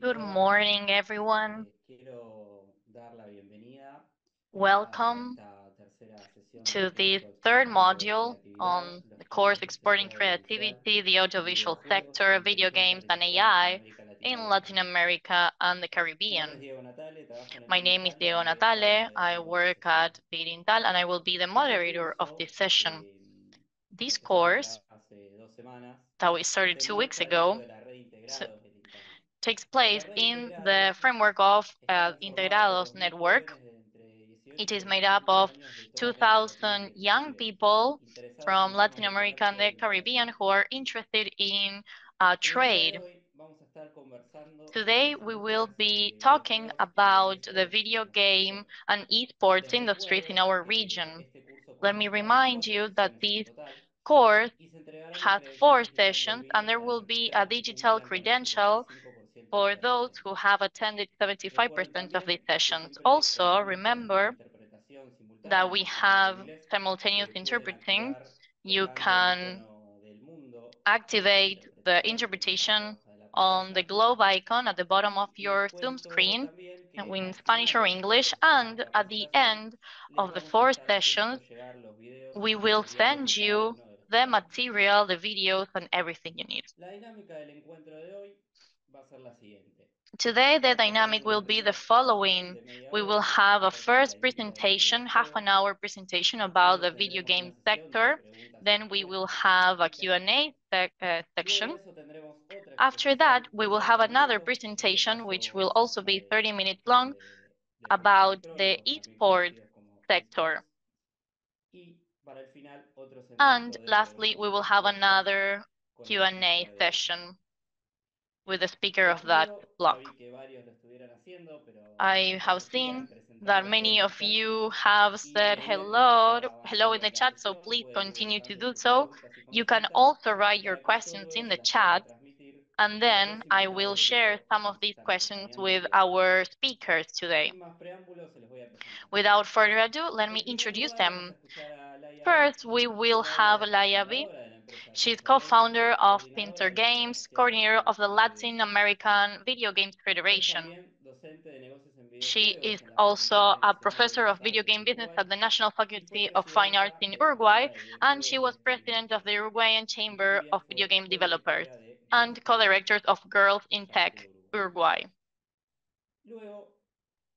Good morning, everyone. Quiero dar la bienvenida a Welcome esta tercera sesión to del the curso third exportativo de module creatividad, on los the course campos que se Exporting pueden iniciar Creativity, the en Audiovisual videojuegos e Sector, Video inteligencia Games, and artificial en AI América Latina in y el Latin Caribe. America and the Mi nombre es Caribbean. Diego Natale, trabajo en el My name is INTAL Diego y voy a estar Natale. I moderando esta work sesión. at the INTAL, and I will be the Este moderator of this curso, session. que This empezamos course ya hace 2 semanas, that we started se 2 weeks enmarca dentro ago de la red integrados del INTAL. takes La place red in the integrados framework of está conformada por Integrados 2.000 Network. jóvenes de entre 18 It y is made up 35 of años de toda América Latina y 2,000 el young Caribe, people interesados from en temas Latin de America and comercio the Caribbean internacional. who are interested in En el día de trade. hoy vamos a estar conversando sobre Today, las we will industrias be de talking videojuegos y de about the esports video en nuestra game región. and esports Les industries in recuerdo our que region. este curso Let me constará de remind 4 you that sesiones en this total course y se entregará una has credencial 4 digital de sessions, and link there para will be a registrar que digital cumplan con el credential 75% de for su those who asistencia. have attended Recuerden 75% of these también que sessions. siempre Also, contamos con remember interpretación that simultánea en we español o en have inglés simultaneous que pueden interpreting. activar You tocando el can icono del mundo de activate the interpretación en la parte interpretation baja de la on the pantalla. globe icon at the bottom of Y les your Zoom cuento screen también que in al Spanish final or de esta English. tercera And at the capacitación end les of the vamos a 4 estar haciendo sessions, llegar los videos we y el will material send de cada you uno de los the talleres. material, the videos, and everything you need. La dinámica del encuentro de hoy va a ser la siguiente. Today, the Vamos a tener dynamic will una be the primera exposición following. de media We will hora have a acerca de la first industria del presentation, half videojuego. an hour presentation about Luego the video tendremos game una sesión de sector. preguntas y Then we will respuestas have a específicas. Q&A Luego section. de eso tendremos otra After that, exposición we de will have 30 another minutos, en este presentation, which caso will also acerca be 30 del minutes sector long, de juegos about the electrónicos, también esports conocidos como sector. esports. Y para el final, otro And segmento de lastly, preguntas we y will have respuestas another con el Q&A speaker de ese tema. session with the speaker Les of that pido, ya block. vi que varios lo estuvieran haciendo, pero I have tampoco sigan seen that presentándose many en el of chat. you have Y a said medida que vaya hello in avanzando the la chat, so sesión, please pueden ir continue to dejando do sus so. preguntas y You can consultas also write your para que yo questions luego in se the las pueda chat, transmitir and a los then dos I invitados will del share grupo que some of nos these están questions acompañando el with día de hoy. our speakers today. Sin más preámbulos, se los voy a presentar. Without further ado, let me En primer introduce lugar, vamos a them. escuchar a Laia, First, we will Laia have es Laia. cofundadora de la empresa She's Pincer Games co-founder y of coordinadora Pincer de la Games, Federación coordinator of the Latinoamericana de Latin Videojuegos. American Video Games Es Federation. también docente de negocios en She videojuegos is en la also Facultad a Nacional de professor of Bellas video Artes game de business Uruguay at the National y fue Faculty of Fine Arts presidenta in de la Uruguay, Cámara de and she Videojuegos de was este president of the hemisferio. Uruguayan En Chamber su día of fue Video Game Developers codirectora de and Negocios en Tech co-directors of Girls in allá Tech por Uruguay. Uruguay. Luego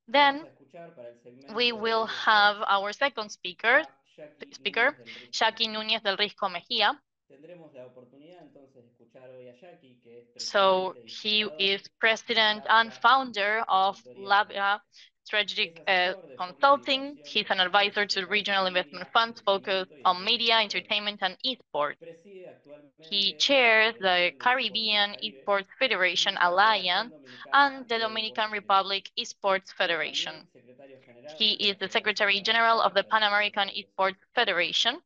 vamos Then a escuchar para el we segmento de will have eSports our second speaker, a Yaqui speaker Núñez-del Yaqui Mejía. Núñez del Risco Mejía. Tendremos la oportunidad entonces de escuchar hoy a Yaqui, que es So presidente y he fundador is de president and Laia founder of Consultoría Laia Económica. Es Strategic asesor de fondos de Consulting. inversión He's de an medios advisor y to portales en regional investment línea, funds focused entretenimiento y on deportes media, electrónicos. entertainment, and esports. Preside He actualmente la chairs the Federación de Esports del Caribbean Caribe Esports y Federation la Federación Alliance Dominicana and the de Dominican Deportes Electrónicos. Republic Esports Es Federation. también secretario general He de is la the Federación Secretary General of Panamericana the para Pan la American Enseñanza de los Esports Idiomas. Federation.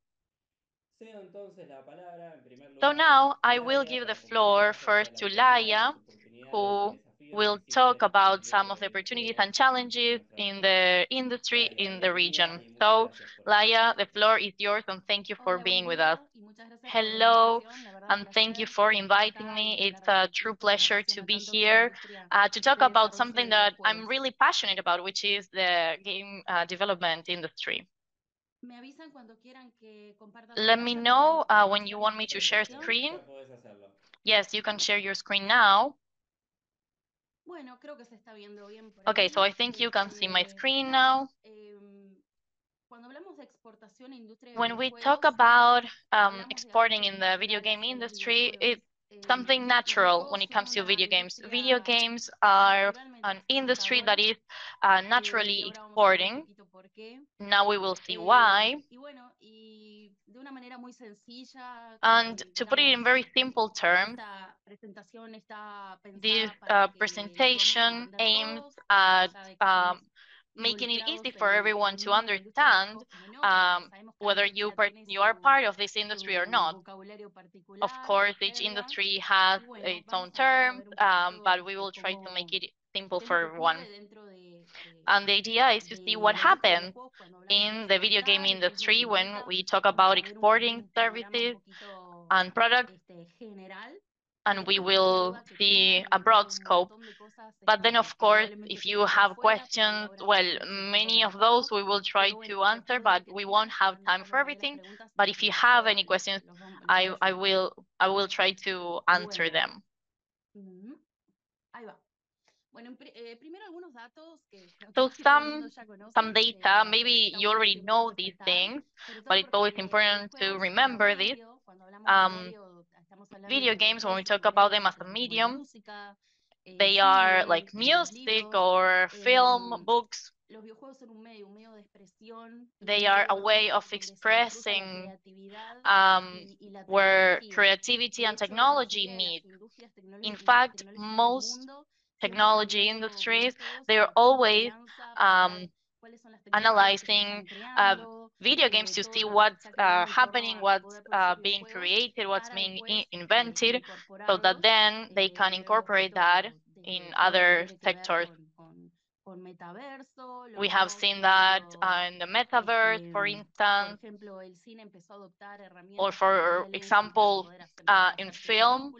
Cedo entonces la palabra en primer So lugar now a I will Laia give the para comentar floor acerca de first la to actualidad, Laia, las oportunidades y who desafíos que will talk existen en la about some industria of de the opportunities videojuegos and en challenges nuestra in región. the industry Laia, in the bienvenida region. y muchas So, gracias por estar. Laia, the floor is yours, and thank you for Hola, buen being with us. día y muchas gracias por la Hello, invitación. La verdad, un and thank you placer for estar inviting acá me. y It's hablar a de true esto que me pleasure to apasiona be tanto, que es la here industria to talk de about desarrollo de something that I'm videojuegos. really passionate about, which is the game development industry. Me avisan cuando quieran que comparta Let me pantalla para know ir when you iniciando want con me la to share presentación. screen. Ya podés hacerlo. Yes, you can share your screen now. Bueno, creo que se está viendo bien por Okay, ahí. so I think you can see my screen now. Cuando hablamos de exportación e industria de When we talk videojuegos, about hablamos de algo exporting que in es the video natural game hacia los industry, videojuegos. it's something Los natural when videojuegos it son comes to una video games. Video industria games are naturalmente an industry that exportadora is y naturally ahora vamos a ver un exporting. poquito por qué. Now we will see why. Y bueno, y de una manera muy sencilla, And to put it in digamos, very simple terms, esta presentación está this pensada para que la podamos presentation entender aims todos, más at allá de que estemos making it easy involucrados for en everyone el to mundo de la industria de understand videojuegos como no, porque sabemos que cada whether industria tiene you are part of this industry or su not. vocabulario Of particular, course, su each jerga. industry has Y bueno, its own vamos a entrar a terms, ver un poquito but we will try to make it simple qué es lo for que everyone. ocurre dentro And the idea is to see de what la industria de happens videojuegos cuando hablamos de in the video game exportar y qué es lo que industry when implica. we talk Vamos about a ver exporting un panorama un services poquito and products, general y and we después cualquier will duda que see tengan, a broad hay un scope. montón de But then, of course, if you have questions, well, many of those we will try to answer, but we won't have time for everything. But if you have any questions, I will try to answer them. Ahí va. Bueno, primero algunos datos que So todo el mundo ya conoce. some data, maybe you already know these things, but it's always important to remember this. Video games, when we talk about them as a medium, they are like music or film, books. Los videojuegos son un medio de expresión. They are a way of expressing where creativity and technology meet. In fact, most technology industries, they're always analyzing video games to see what's happening, what's being created, what's being invented, so that then they can incorporate that in other sectors. We have seen that in the metaverse, for instance, or for example, in film,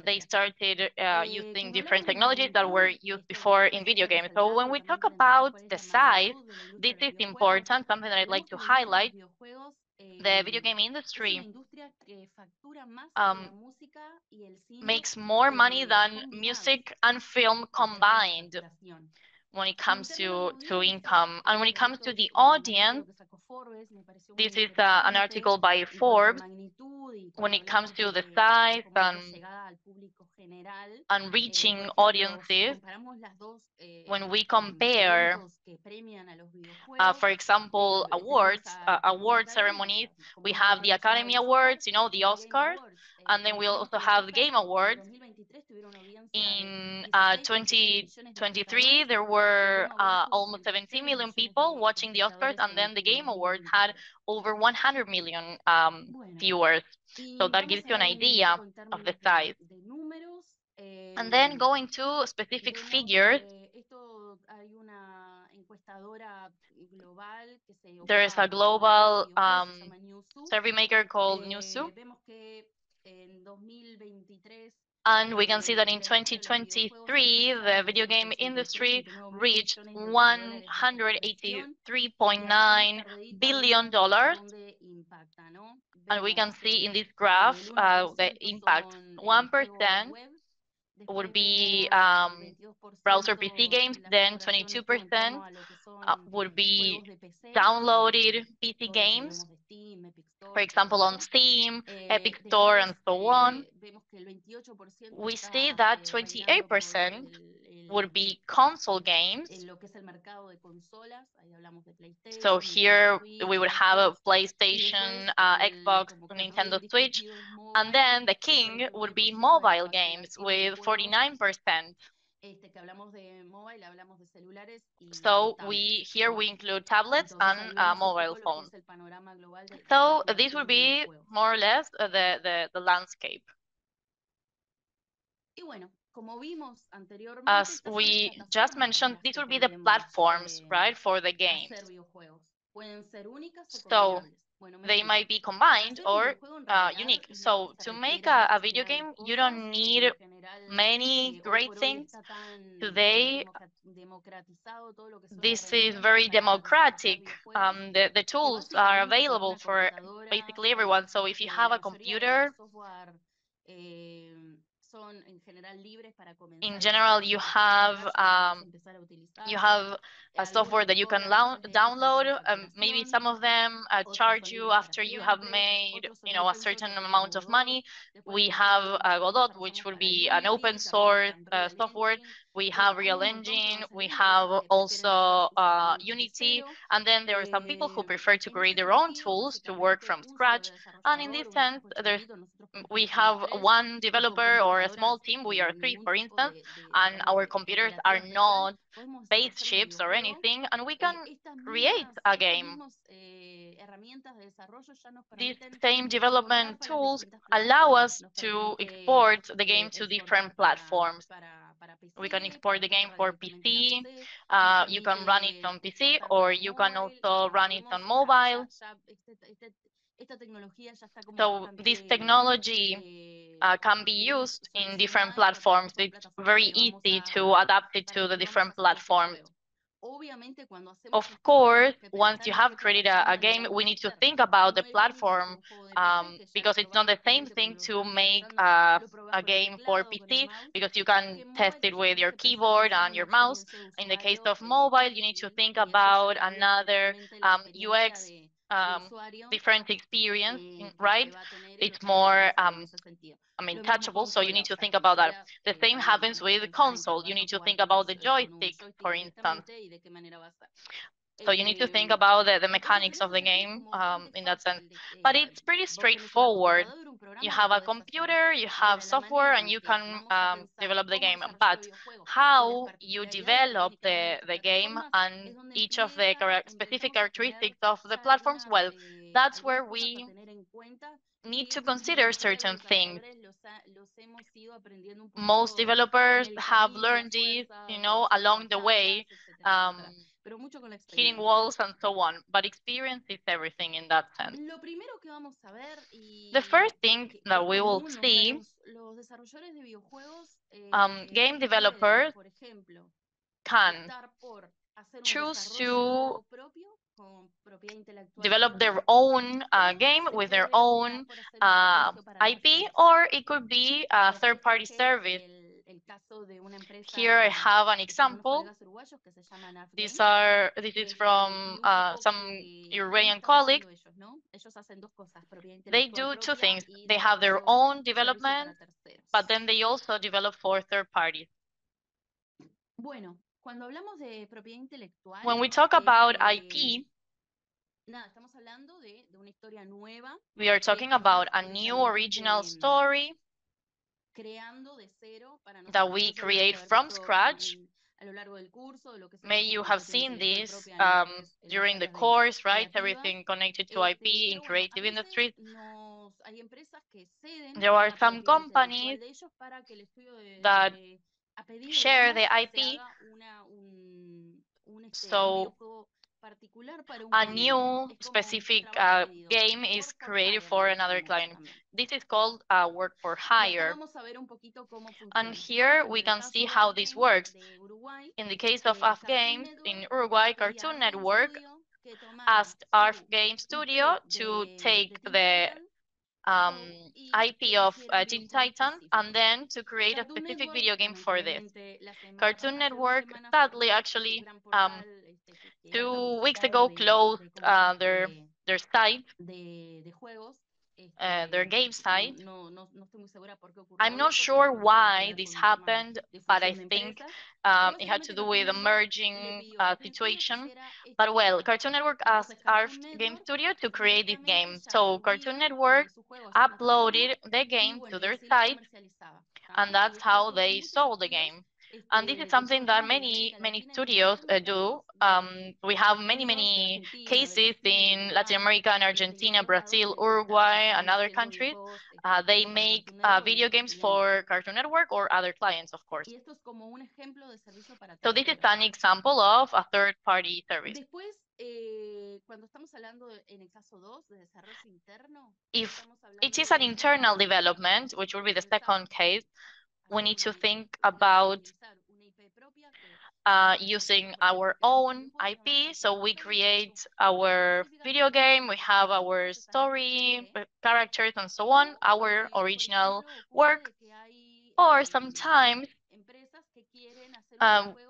they started using different technologies that were used before in video games. So when we talk about the size, this is important, something that I'd like to highlight. The video game industry makes more money than music and film combined when it comes to income. And when it comes to the audience, this is an article by Forbes. When it comes to the size and reaching audiences, when we compare, for example, award ceremonies, we have the Academy Awards, you know, the Oscars, and then we also have the Game Awards. In 2023, there were almost 17 million people watching the Oscars, and then the Game Awards had over 100 million viewers. So that gives you an idea of the size. And then going to specific figures, there is a global survey maker called Newzoo. And we can see that in 2023, the video game industry reached $183.9 billion. And we can see in this graph the impact. 1% would be browser PC games, then 22% would be downloaded PC games, for example, on Steam, Epic Store, and so on. We see that 28% would be console games. So here we would have a PlayStation, Xbox, Nintendo Switch, and then the king would be mobile games with 49%. So here we include tablets and mobile phones. So this would be more or less the landscape. As we just mentioned, these would be the platforms, right, for the games. So they might be combined or unique. So to make a video game, you don't need many great things. Today, this is very democratic. The tools are available for basically everyone. So if you have a computer, in general, you have a software that you can download. Maybe some of them charge you after you have made, you know, a certain amount of money. We have Godot, which would be an open source software. We have Real Engine. We have also Unity. And then there are some people who prefer to create their own tools to work from scratch. And in this sense, we have one developer or a small team. We are 3, for instance, and our computers are not spaceships or anything, and we can create a game. These same development tools allow us to export the game to different platforms. We can export the game for PC. You can run it on PC, or you can also run it on mobile. So this technology can be used in different platforms. It's very easy to adapt it to the different platforms. Of course, once you have created a game, we need to think about the platform because it's not the same thing to make a game for PC because you can test it with your keyboard and your mouse. In the case of mobile, you need to think about another UX, different experience, right? It's more touchable, so you need to think about that. The same happens with the console. You need to think about the joystick, for instance. So you need to think about the mechanics of the game in that sense. But it's pretty straightforward. You have a computer, you have software, and you can develop the game. But how you develop the game and each of the specific characteristics of the platforms, well, that's where we need to consider certain things. Most developers have learned this, along the way, hitting walls and so on, but experience is everything in that sense. The first thing that we will see, game developers can choose to develop their own game with their own IP, or it could be a third-party service. Here I have an example. This is from some Uruguayan colleagues. They do two things. They have their own development, but then they also develop for third parties. When we talk about IP, we are talking about a new original story that we create from scratch. May you have seen this during the course, right? Everything connected to IP in creative industries. There are some companies that share the IP. So a new specific game is created for another client. This is called work for hire. And here we can see how this works. In the case of AF Games in Uruguay, Cartoon Network asked AF Game Studio to take the IP of Teen Titans and then to create a specific video game for this. Cartoon Network, sadly, actually, 2 weeks ago closed their site, their game site. I'm not sure why this happened, but I think it had to do with a merging situation. But well, Cartoon Network asked our game studio to create this game. So Cartoon Network uploaded the game to their site, and that's how they sold the game. And this is something that many studios do. We have many cases in Latin America and Argentina, Brazil, Uruguay, and other countries. They make video games for Cartoon Network or other clients, of course. So this is an example of a third-party service. If it is an internal development, which will be the second case, we need to think about using our own IP. So we create our video game, we have our story, characters, and so on, our original work. Or sometimes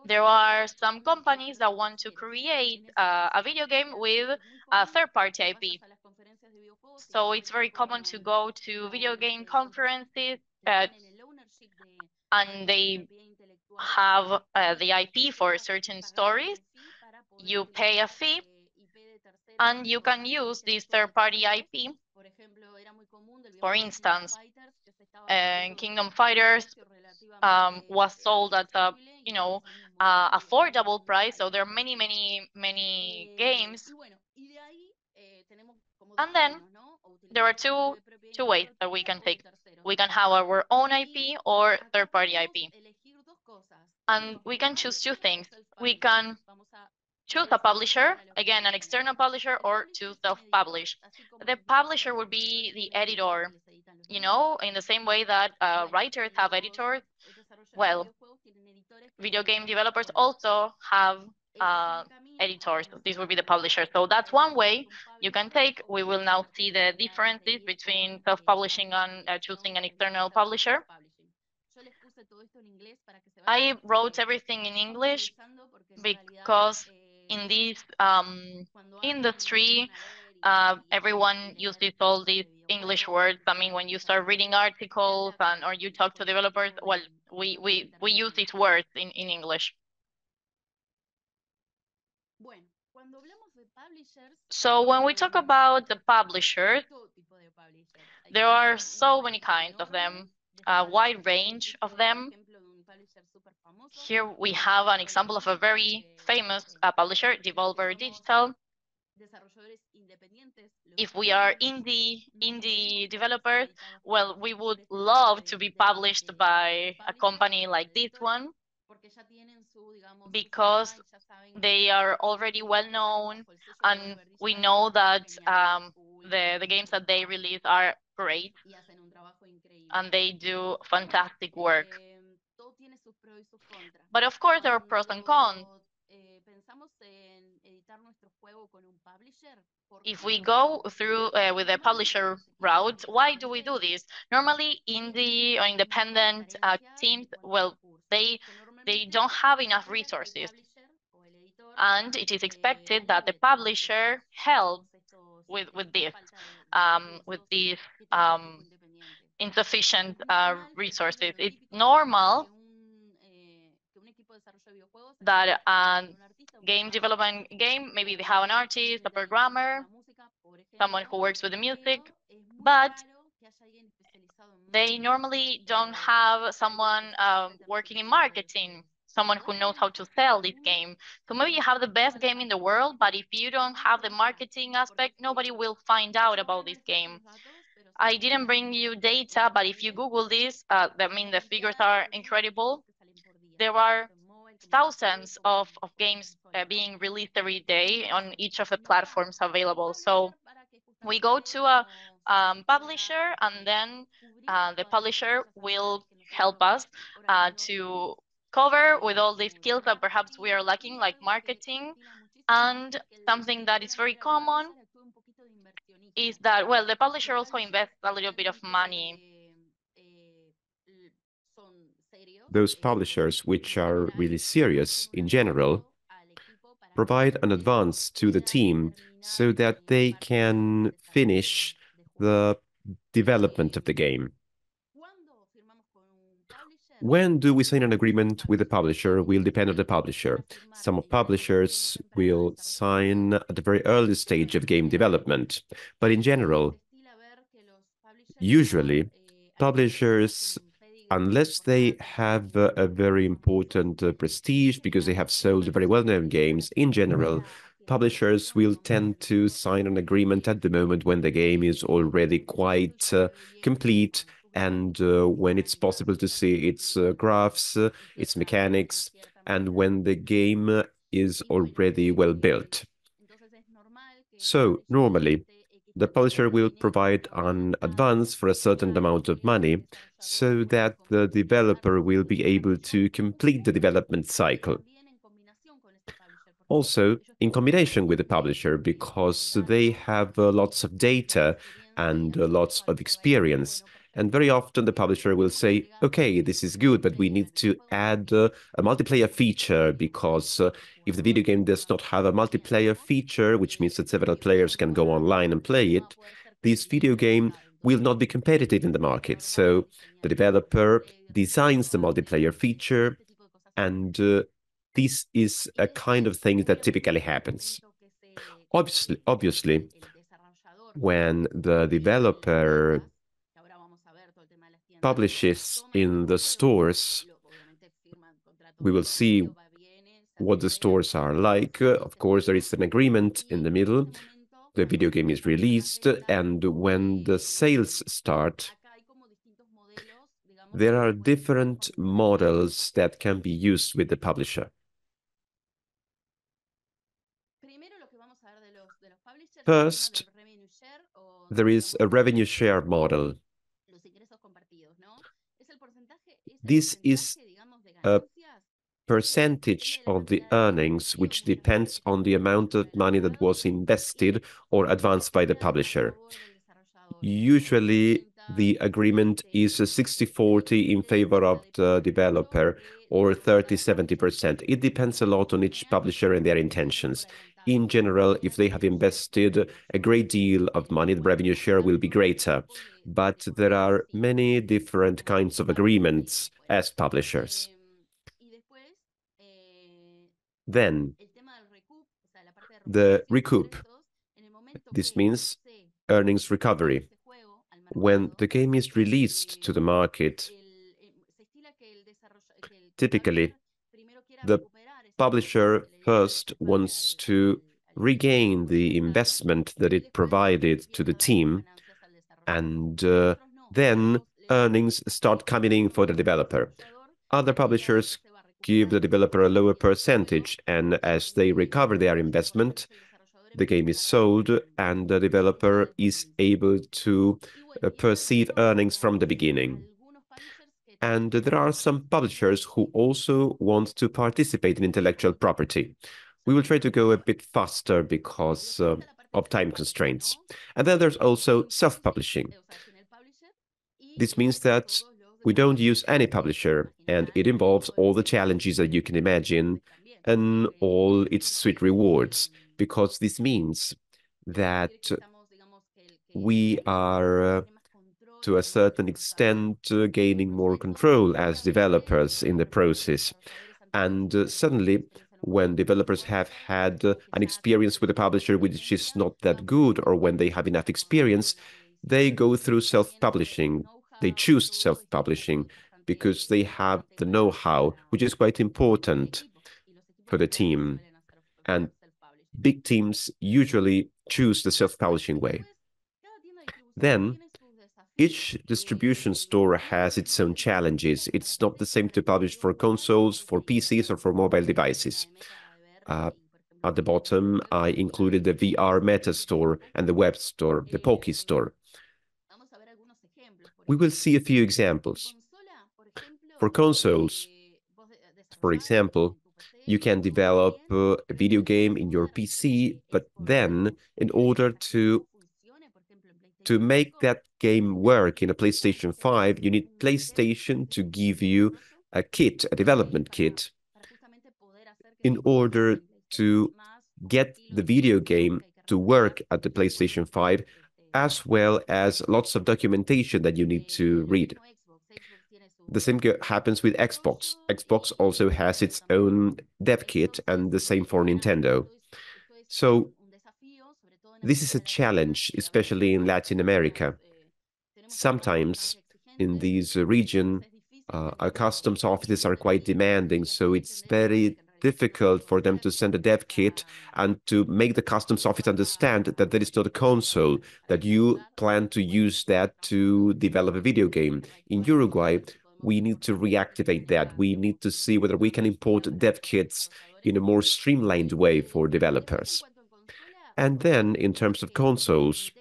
there are some companies that want to create a video game with a third-party IP. So it's very common to go to video game conferences and they have the IP for certain stories. You pay a fee and you can use this third-party IP. For instance, Kingdom Fighters was sold at a affordable price. So there are many games. And then there are two ways that we can take. We can have our own IP or third-party IP. And we can choose two things. We can choose a publisher, again, an external publisher, or to self-publish. The publisher would be the editor, you know, in the same way that writers have editors. Well, video game developers also have editors. This would be the publisher. So that's one way you can take. We will now see the differences between self-publishing and choosing an external publisher. I wrote everything in English because in this industry, everyone uses all these English words. I mean, when you start reading articles or you talk to developers, well, we use these words in English. So when we talk about the publishers, there are so many kinds of them, a wide range of them. Here we have an example of a very famous publisher, Devolver Digital. If we are indie developers, well, we would love to be published by a company like this one because they are already well known, and we know that the games that they release are great and they do fantastic work. But of course, there are pros and cons. If we go through with the publisher route, why do we do this? Normally, indie or independent teams, well, they don't have enough resources, and it is expected that the publisher help with these insufficient resources. It's normal that game development maybe they have an artist, a programmer, someone who works with the music, but they normally don't have someone working in marketing, someone who knows how to sell this game. So maybe you have the best game in the world, but if you don't have the marketing aspect, nobody will find out about this game. I didn't bring you data, but if you Google this, I mean, the figures are incredible. There are thousands of games being released every day on each of the platforms available. So we go to a publisher, and then the publisher will help us to cover with all the skills that perhaps we are lacking, like marketing. And something that is very common is that, well, the publisher also invests a little bit of money. Those publishers, which are really serious in general, provide an advance to the team so that they can finish the development of the game. When do we sign an agreement with the publisher will depend on the publisher. Some publishers will sign at the very early stage of game development, but in general, usually, publishers, unless they have a very important prestige because they have sold very well-known games, in general, publishers will tend to sign an agreement at the moment when the game is already quite complete and when it's possible to see its graphs, its mechanics, and when the game is already well built. So, normally, the publisher will provide an advance for a certain amount of money so that the developer will be able to complete the development cycle. Also, in combination with the publisher, because they have lots of data and lots of experience. And very often the publisher will say, okay, this is good, but we need to add a multiplayer feature because if the video game does not have a multiplayer feature, which means that several players can go online and play it, this video game will not be competitive in the market. So the developer designs the multiplayer feature, and this is a kind of thing that typically happens. Obviously, when the developer publishes in the stores, we will see what the stores are like. Of course, there is an agreement in the middle. The video game is released, and when the sales start, there are different models that can be used with the publisher. First, there is a revenue share model. This is a percentage of the earnings which depends on the amount of money that was invested or advanced by the publisher. Usually, the agreement is a 60-40 in favor of the developer or 30-70%. It depends a lot on each publisher and their intentions. In general, if they have invested a great deal of money, the revenue share will be greater. But there are many different kinds of agreements as publishers. Then, the recoup. This means earnings recovery. When the game is released to the market, typically, the publisher first wants to regain the investment that it provided to the team, and then earnings start coming in for the developer. Other publishers give the developer a lower percentage, and as they recover their investment, the game is sold, and the developer is able to perceive earnings from the beginning. And there are some publishers who also want to participate in intellectual property. We will try to go a bit faster because of time constraints. And then there's also self-publishing. This means that we don't use any publisher, and it involves all the challenges that you can imagine and all its sweet rewards, because this means that we are to a certain extent gaining more control as developers in the process. And suddenly, when developers have had an experience with a publisher which is not that good, or when they have enough experience, they go through self-publishing. They choose self-publishing because they have the know-how, which is quite important for the team. And big teams usually choose the self-publishing way. Then, each distribution store has its own challenges. It's not the same to publish for consoles, for PCs, or for mobile devices. At the bottom, I included the VR Meta Store and the web store, the Poke Store. We will see a few examples. For consoles, for example, you can develop a video game in your PC, but then in order to make that game work in a PlayStation 5, you need PlayStation to give you a kit, a development kit, in order to get the video game to work at the PlayStation 5, as well as lots of documentation that you need to read. The same happens with Xbox. Xbox also has its own dev kit, and the same for Nintendo. So this is a challenge, especially in Latin America. Sometimes in this region, our customs offices are quite demanding, so it's very difficult for them to send a dev kit and to make the customs office understand that there is not a console, that you plan to use that to develop a video game. In Uruguay, we need to reactivate that. We need to see whether we can import dev kits in a more streamlined way for developers. And then, in terms of consoles,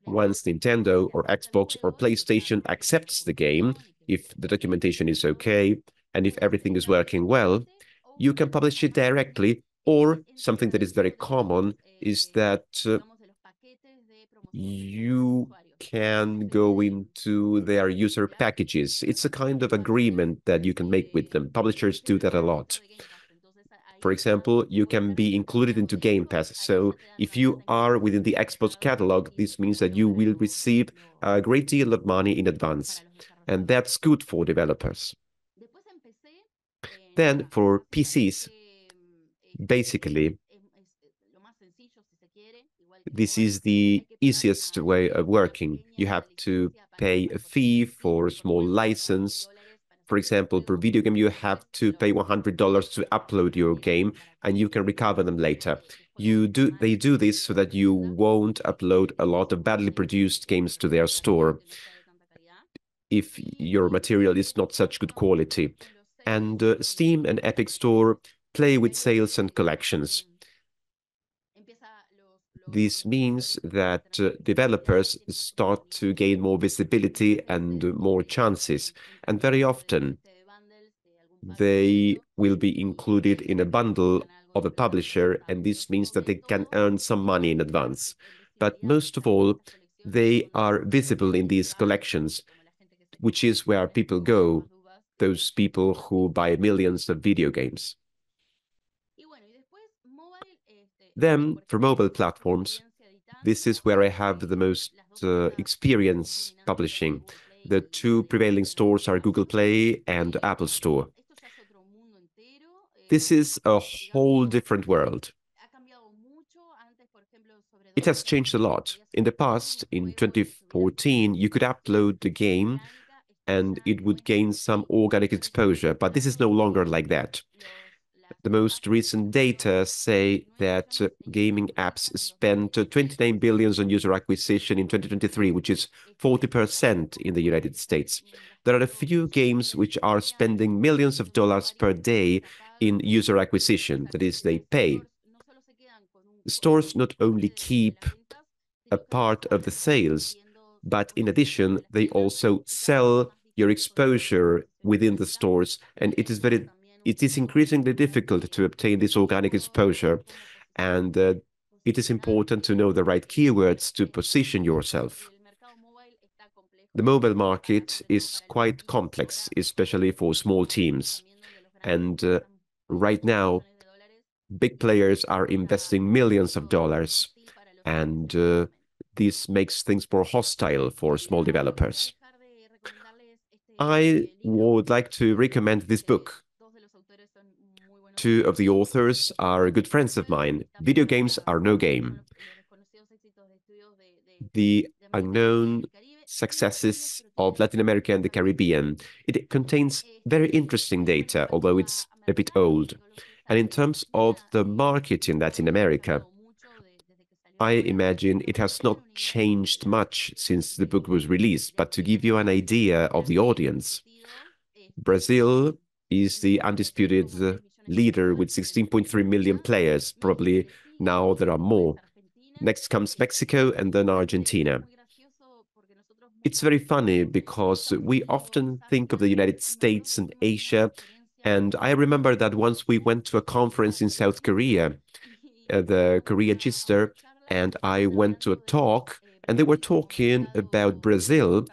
once Nintendo or Xbox or PlayStation accepts the game, if the documentation is okay, and if everything is working well, you can publish it directly, or something that is very common is that you can go into their user packages. It's a kind of agreement that you can make with them. Publishers do that a lot. For example, you can be included into Game Pass. So if you are within the Xbox catalog, this means that you will receive a great deal of money in advance. And that's good for developers. Then for PCs, basically, this is the easiest way of working. You have to pay a fee for a small license. For example, per video game, you have to pay $100 to upload your game, and you can recover them later. They do this so that you won't upload a lot of badly produced games to their store if your material is not such good quality. And Steam and Epic Store play with sales and collections. This means that developers start to gain more visibility and more chances, and very often they will be included in a bundle of a publisher, and this means that they can earn some money in advance. But most of all, they are visible in these collections, which is where people go, those people who buy millions of video games. Then, for mobile platforms, this is where I have the most experience publishing. The two prevailing stores are Google Play and Apple Store. This is a whole different world. It has changed a lot. In the past, in 2014, you could upload the game and it would gain some organic exposure, but this is no longer like that. The most recent data say that gaming apps spent 29 billion on user acquisition in 2023, which is 40% in the United States. There are a few games which are spending millions of dollars per day in user acquisition, that is, they pay. Stores not only keep a part of the sales, but in addition, they also sell your exposure within the stores, and it is increasingly difficult to obtain this organic exposure, and it is important to know the right keywords to position yourself. The mobile market is quite complex, especially for small teams, and right now, big players are investing millions of dollars, and this makes things more hostile for small developers. I would like to recommend this book. Two of the authors are good friends of mine. Video Games Are No Game. The Unknown Successes of Latin America and the Caribbean. It contains very interesting data, although it's a bit old. And in terms of the market in Latin America, I imagine it has not changed much since the book was released, but to give you an idea of the audience, Brazil is the undisputed leader with 16.3 million players. Probably now there are more. Next comes Mexico and then Argentina. It's very funny because we often think of the United States and Asia, and I remember that once we went to a conference in South Korea, the Korea Gister, and I went to a talk, and they were talking about Brazil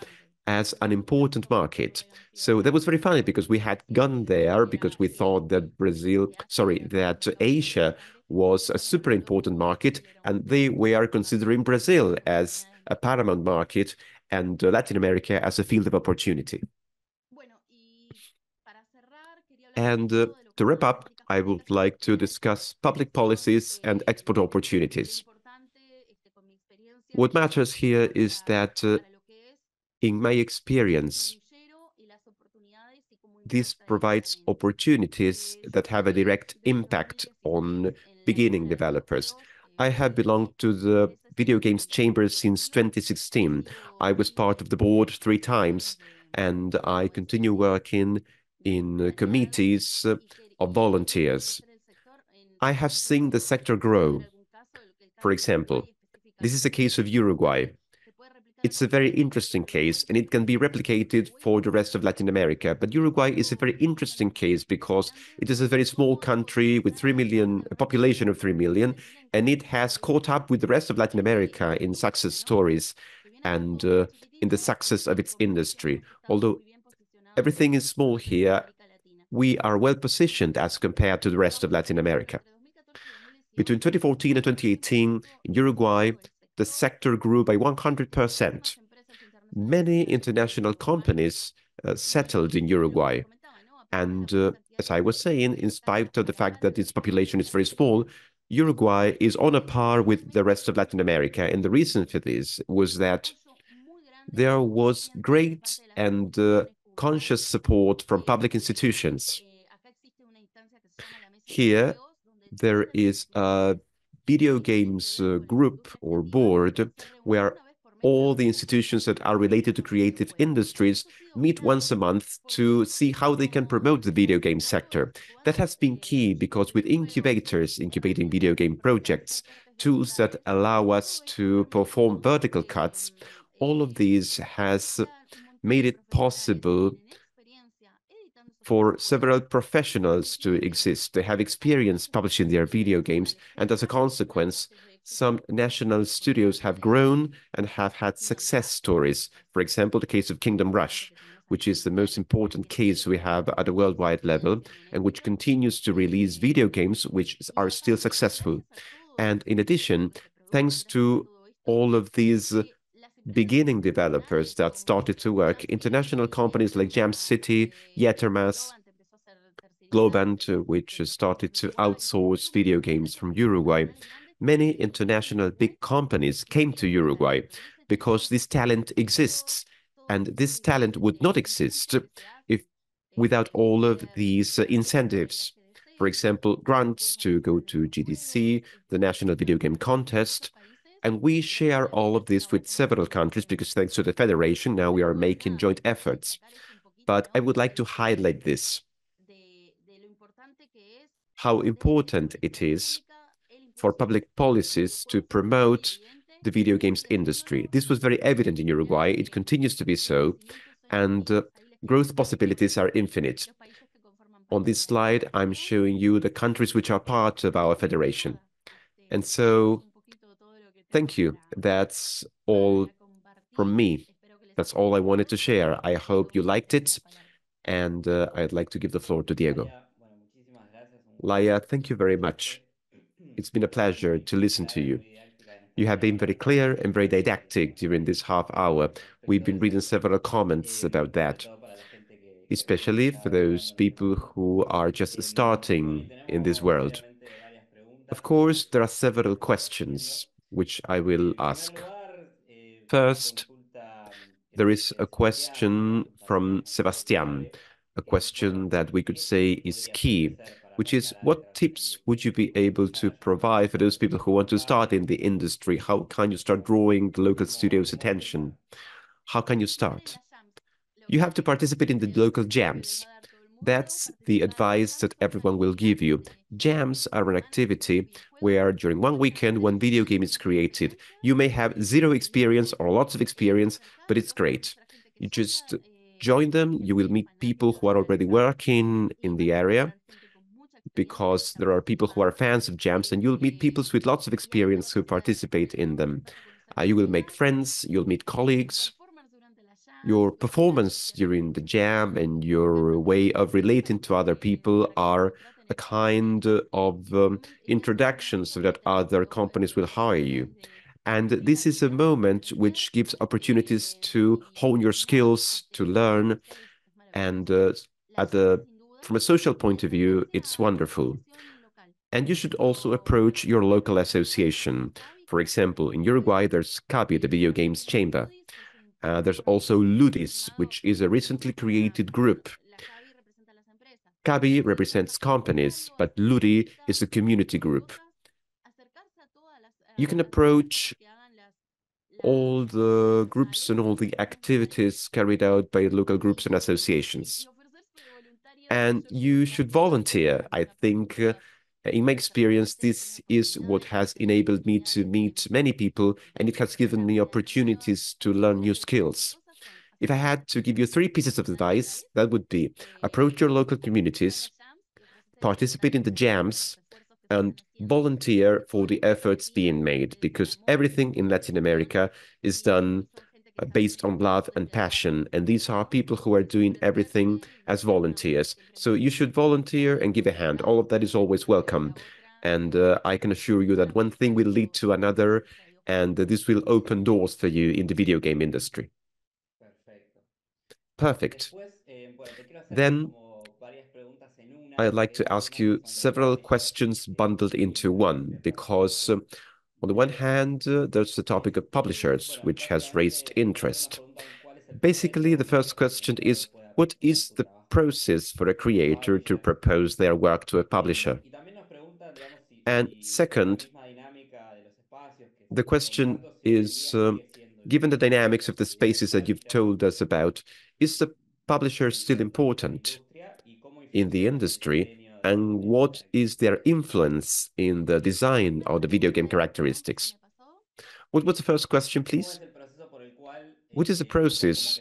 as an important market. So that was very funny because we had gone there because we thought that that Asia was a super important market, and they were considering Brazil as a paramount market and Latin America as a field of opportunity. And to wrap up, I would like to discuss public policies and export opportunities. What matters here is that, in my experience, this provides opportunities that have a direct impact on beginning developers. I have belonged to the video games chamber since 2016. I was part of the board 3 times, and I continue working in committees of volunteers. I have seen the sector grow. For example, this is a case of Uruguay. It's a very interesting case, and it can be replicated for the rest of Latin America. But Uruguay is a very interesting case because it is a very small country with a population of 3 million, and it has caught up with the rest of Latin America in success stories and in the success of its industry. Although everything is small here, we are well positioned as compared to the rest of Latin America. Between 2014 and 2018, in Uruguay, the sector grew by 100%. Many international companies settled in Uruguay. And as I was saying, in spite of the fact that its population is very small, Uruguay is on a par with the rest of Latin America. And the reason for this was that there was great and conscious support from public institutions. Here, there is a video games group or board where all the institutions that are related to creative industries meet once a month to see how they can promote the video game sector. That has been key because with incubators incubating video game projects, tools that allow us to perform vertical cuts, all of these has made it possible for several professionals to exist. They have experience publishing their video games, and as a consequence, some national studios have grown and have had success stories. For example, the case of Kingdom Rush, which is the most important case we have at a worldwide level, and which continues to release video games which are still successful. And in addition, thanks to all of these beginning developers that started to work, international companies like Jam City, Yetermas, Globant, which started to outsource video games from Uruguay. Many international big companies came to Uruguay because this talent exists, and this talent would not exist if without all of these incentives. For example, grants to go to GDC, the National Video Game Contest, and we share all of this with several countries because thanks to the Federation, now we are making joint efforts. But I would like to highlight this, how important it is for public policies to promote the video games industry. This was very evident in Uruguay. It continues to be so, and growth possibilities are infinite. On this slide, I'm showing you the countries which are part of our federation. And so, thank you. That's all from me. That's all I wanted to share. I hope you liked it, and I'd like to give the floor to Diego. Laia, thank you very much. It's been a pleasure to listen to you. You have been very clear and very didactic during this half hour. We've been reading several comments about that, especially for those people who are just starting in this world. Of course, there are several questions which I will ask. First, there is a question from Sebastian, a question that we could say is key, which is, what tips would you be able to provide for those people who want to start in the industry? How can you start drawing the local studio's attention? How can you start? You have to participate in the local jams. That's the advice that everyone will give you. Jams are an activity where during one weekend, one video game is created. You may have zero experience or lots of experience, but it's great. You just join them. You will meet people who are already working in the area because there are people who are fans of jams, and you'll meet people with lots of experience who participate in them. You will make friends, you'll meet colleagues. Your performance during the jam and your way of relating to other people are a kind of introduction so that other companies will hire you. And this is a moment which gives opportunities to hone your skills, to learn, and from a social point of view, it's wonderful. And you should also approach your local association. For example, in Uruguay, there's CABI, the Video Games Chamber. There's also Ludis, which is a recently created group. CABI represents companies, but Ludi is a community group. You can approach all the groups and all the activities carried out by local groups and associations. And you should volunteer. I think, in my experience, this is what has enabled me to meet many people, and it has given me opportunities to learn new skills. If I had to give you 3 pieces of advice, that would be approach your local communities, participate in the jams, and volunteer for the efforts being made, because everything in Latin America is done based on love and passion, and these are people who are doing everything as volunteers. So you should volunteer and give a hand. All of that is always welcome. And I can assure you that one thing will lead to another, and this will open doors for you in the video game industry. Perfect. Then I'd like to ask you several questions bundled into one, because on the one hand, there's the topic of publishers, which has raised interest. Basically, the first question is, what is the process for a creator to propose their work to a publisher? And second, the question is, given the dynamics of the spaces that you've told us about, is the publisher still important in the industry? And what is their influence in the design of the video game characteristics? What was the first question, please? What is the process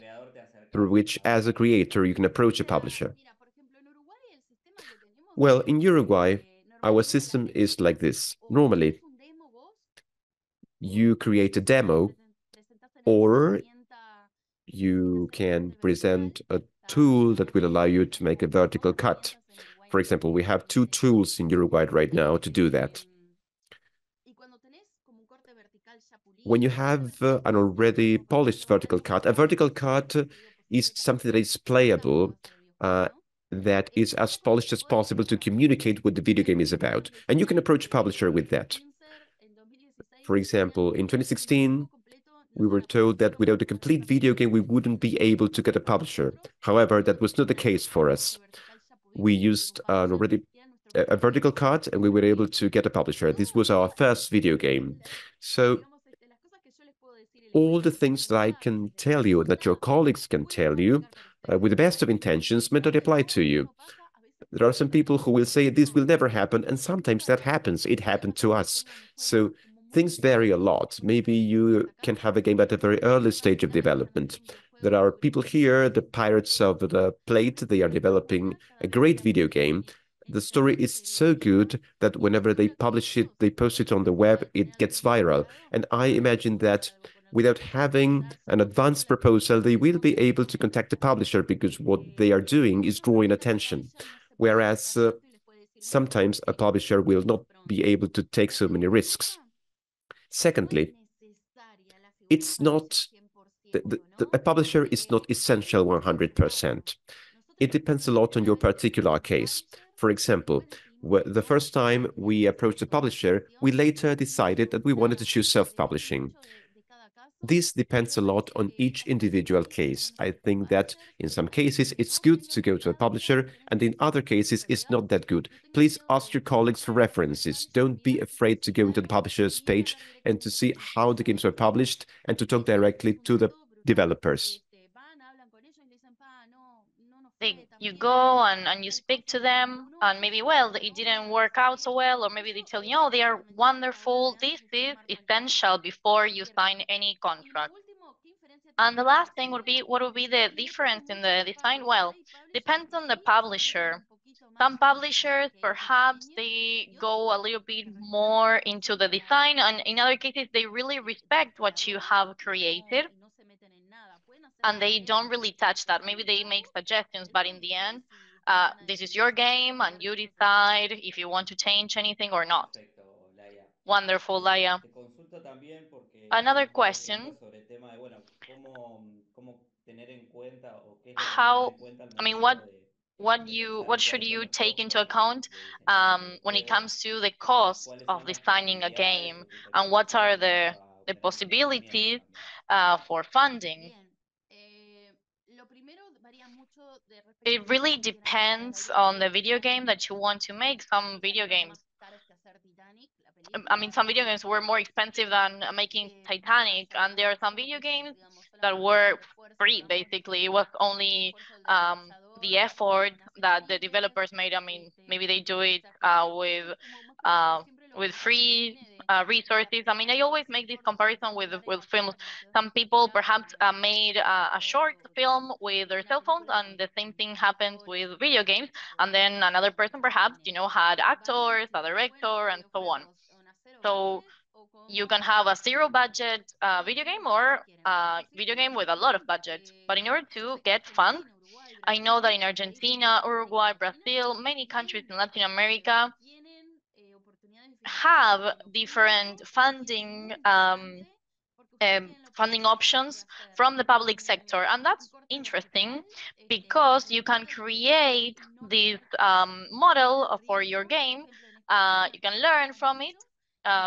through which, as a creator, you can approach a publisher? Well, in Uruguay, our system is like this. Normally, you create a demo, or you can present a tool that will allow you to make a vertical cut. For example, we have 2 tools in Uruguay right now to do that. When you have an already polished vertical cut, a vertical cut is something that is playable, that is as polished as possible to communicate what the video game is about. And you can approach a publisher with that. For example, in 2016, we were told that without a complete video game, we wouldn't be able to get a publisher. However, that was not the case for us. We used a vertical cut, and we were able to get a publisher. This was our first video game. So all the things that I can tell you, that your colleagues can tell you, with the best of intentions, may not apply to you. There are some people who will say this will never happen, and sometimes that happens. It happened to us. So things vary a lot. Maybe you can have a game at a very early stage of development. There are people here, the Pirates of the Plate, they are developing a great video game. The story is so good that whenever they publish it, they post it on the web, it gets viral. And I imagine that without having an advanced proposal, they will be able to contact the publisher because what they are doing is drawing attention. Whereas sometimes a publisher will not be able to take so many risks. Secondly, it's not a publisher is not essential 100%. It depends a lot on your particular case. For example, the first time we approached a publisher, we later decided that we wanted to choose self-publishing. This depends a lot on each individual case. I think that in some cases it's good to go to a publisher, and in other cases it's not that good. Please ask your colleagues for references. Don't be afraid to go into the publisher's page and to see how the games were published and to talk directly to the developers. You go and you speak to them, and maybe, well, it didn't work out so well, or maybe they tell you, oh, they are wonderful. This is essential before you sign any contract. And the last thing would be, what would be the difference in the design? Well, depends on the publisher. Some publishers, perhaps they go a little bit more into the design, and in other cases, they really respect what you have created, and they don't really touch that. Maybe they make suggestions, but in the end, this is your game, and you decide if you want to change anything or not. Perfecto, Laia. Wonderful, Laia. Te consulto también porque Another me question. preguntas sobre el tema de, bueno, cómo tener en cuenta o qué es lo que hay que tener How, en cuenta al I mean, momento what pensar should cuáles son you los take into costos account que dicen que when it pueden, comes to the cost cuáles of son las designing a posibilidades game, o tus and what are expectativas en cuanto a the obtener financiamiento possibilities también? for funding? It really depends on the video game that you want to make. Some video games, I mean, some video games were more expensive than making Titanic, and there are some video games that were free, basically. It was only the effort that the developers made. I mean, maybe they do it with free resources. I mean, I always make this comparison with films. Some people perhaps made a short film with their cell phones, and the same thing happens with video games. And then another person perhaps, had actors, a director, and so on. So you can have a zero budget video game or a video game with a lot of budget. But in order to get funds, I know that in Argentina, Uruguay, Brazil, many countries in Latin America have different funding options from the public sector. And that's interesting because you can create this model for your game. You can learn from it.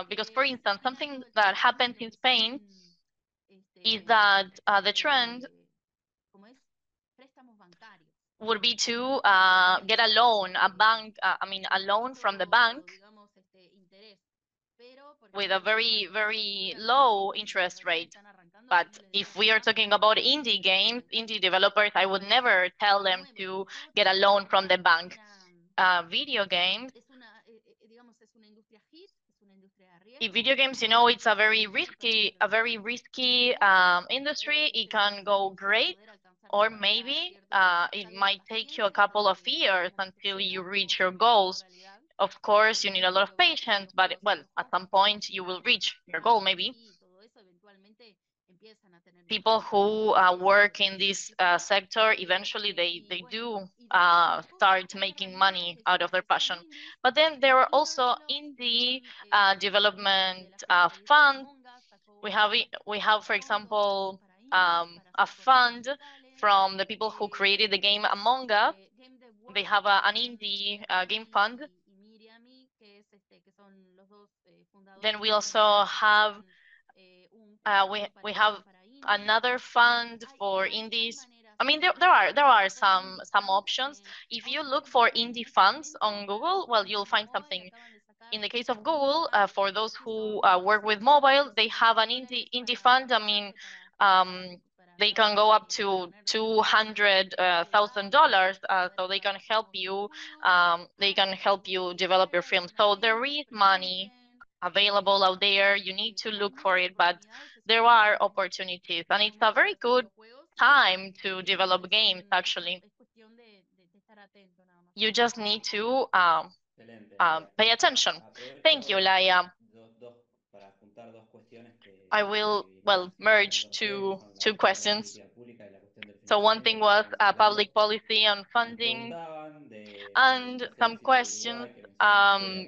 Because, for instance, something that happens in Spain is that the trend would be to get a loan, a loan from the bank with a very, very low interest rate. But if we are talking about indie games, indie developers, I would never tell them to get a loan from the bank. Video games, in video games, it's a very risky industry. It can go great, or maybe it might take you a couple of years until you reach your goals. Of course, you need a lot of patience, but well, at some point you will reach your goal, maybe. People who work in this sector, eventually they do start making money out of their passion. But then there are also indie development funds. We have, for example, a fund from the people who created the game Among Us. They have an indie game fund. Then we also have we have another fund for indies. I mean, there are some options. If you look for indie funds on Google, well, you'll find something. In the case of Google, for those who work with mobile, they have an indie fund. I mean, they can go up to $200,000, so they can help you. They can help you develop your film. So there is money available out there. You need to look for it, but there are opportunities, and it's a very good time to develop games, actually. You just need to pay attention. Thank you, Laia. I will, well, merge two questions. So one thing was public policy on funding, and some questions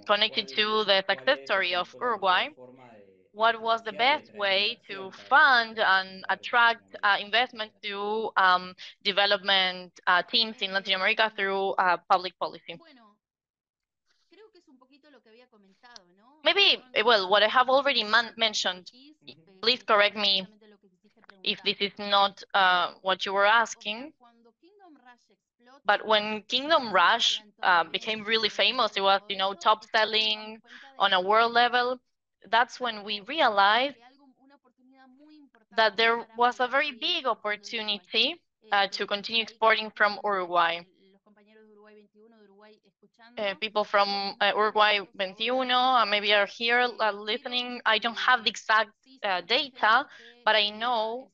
connected to the success story of Uruguay. What was the best way to fund and attract investment to development teams in Latin America through public policy? Maybe, well, what I have already mentioned, please correct me if this is not what you were asking. But when Kingdom Rush became really famous, it was, top selling on a world level. That's when we realized that there was a very big opportunity to continue exporting from Uruguay. People from Uruguay 21 maybe are here listening. I don't have the exact data, but I know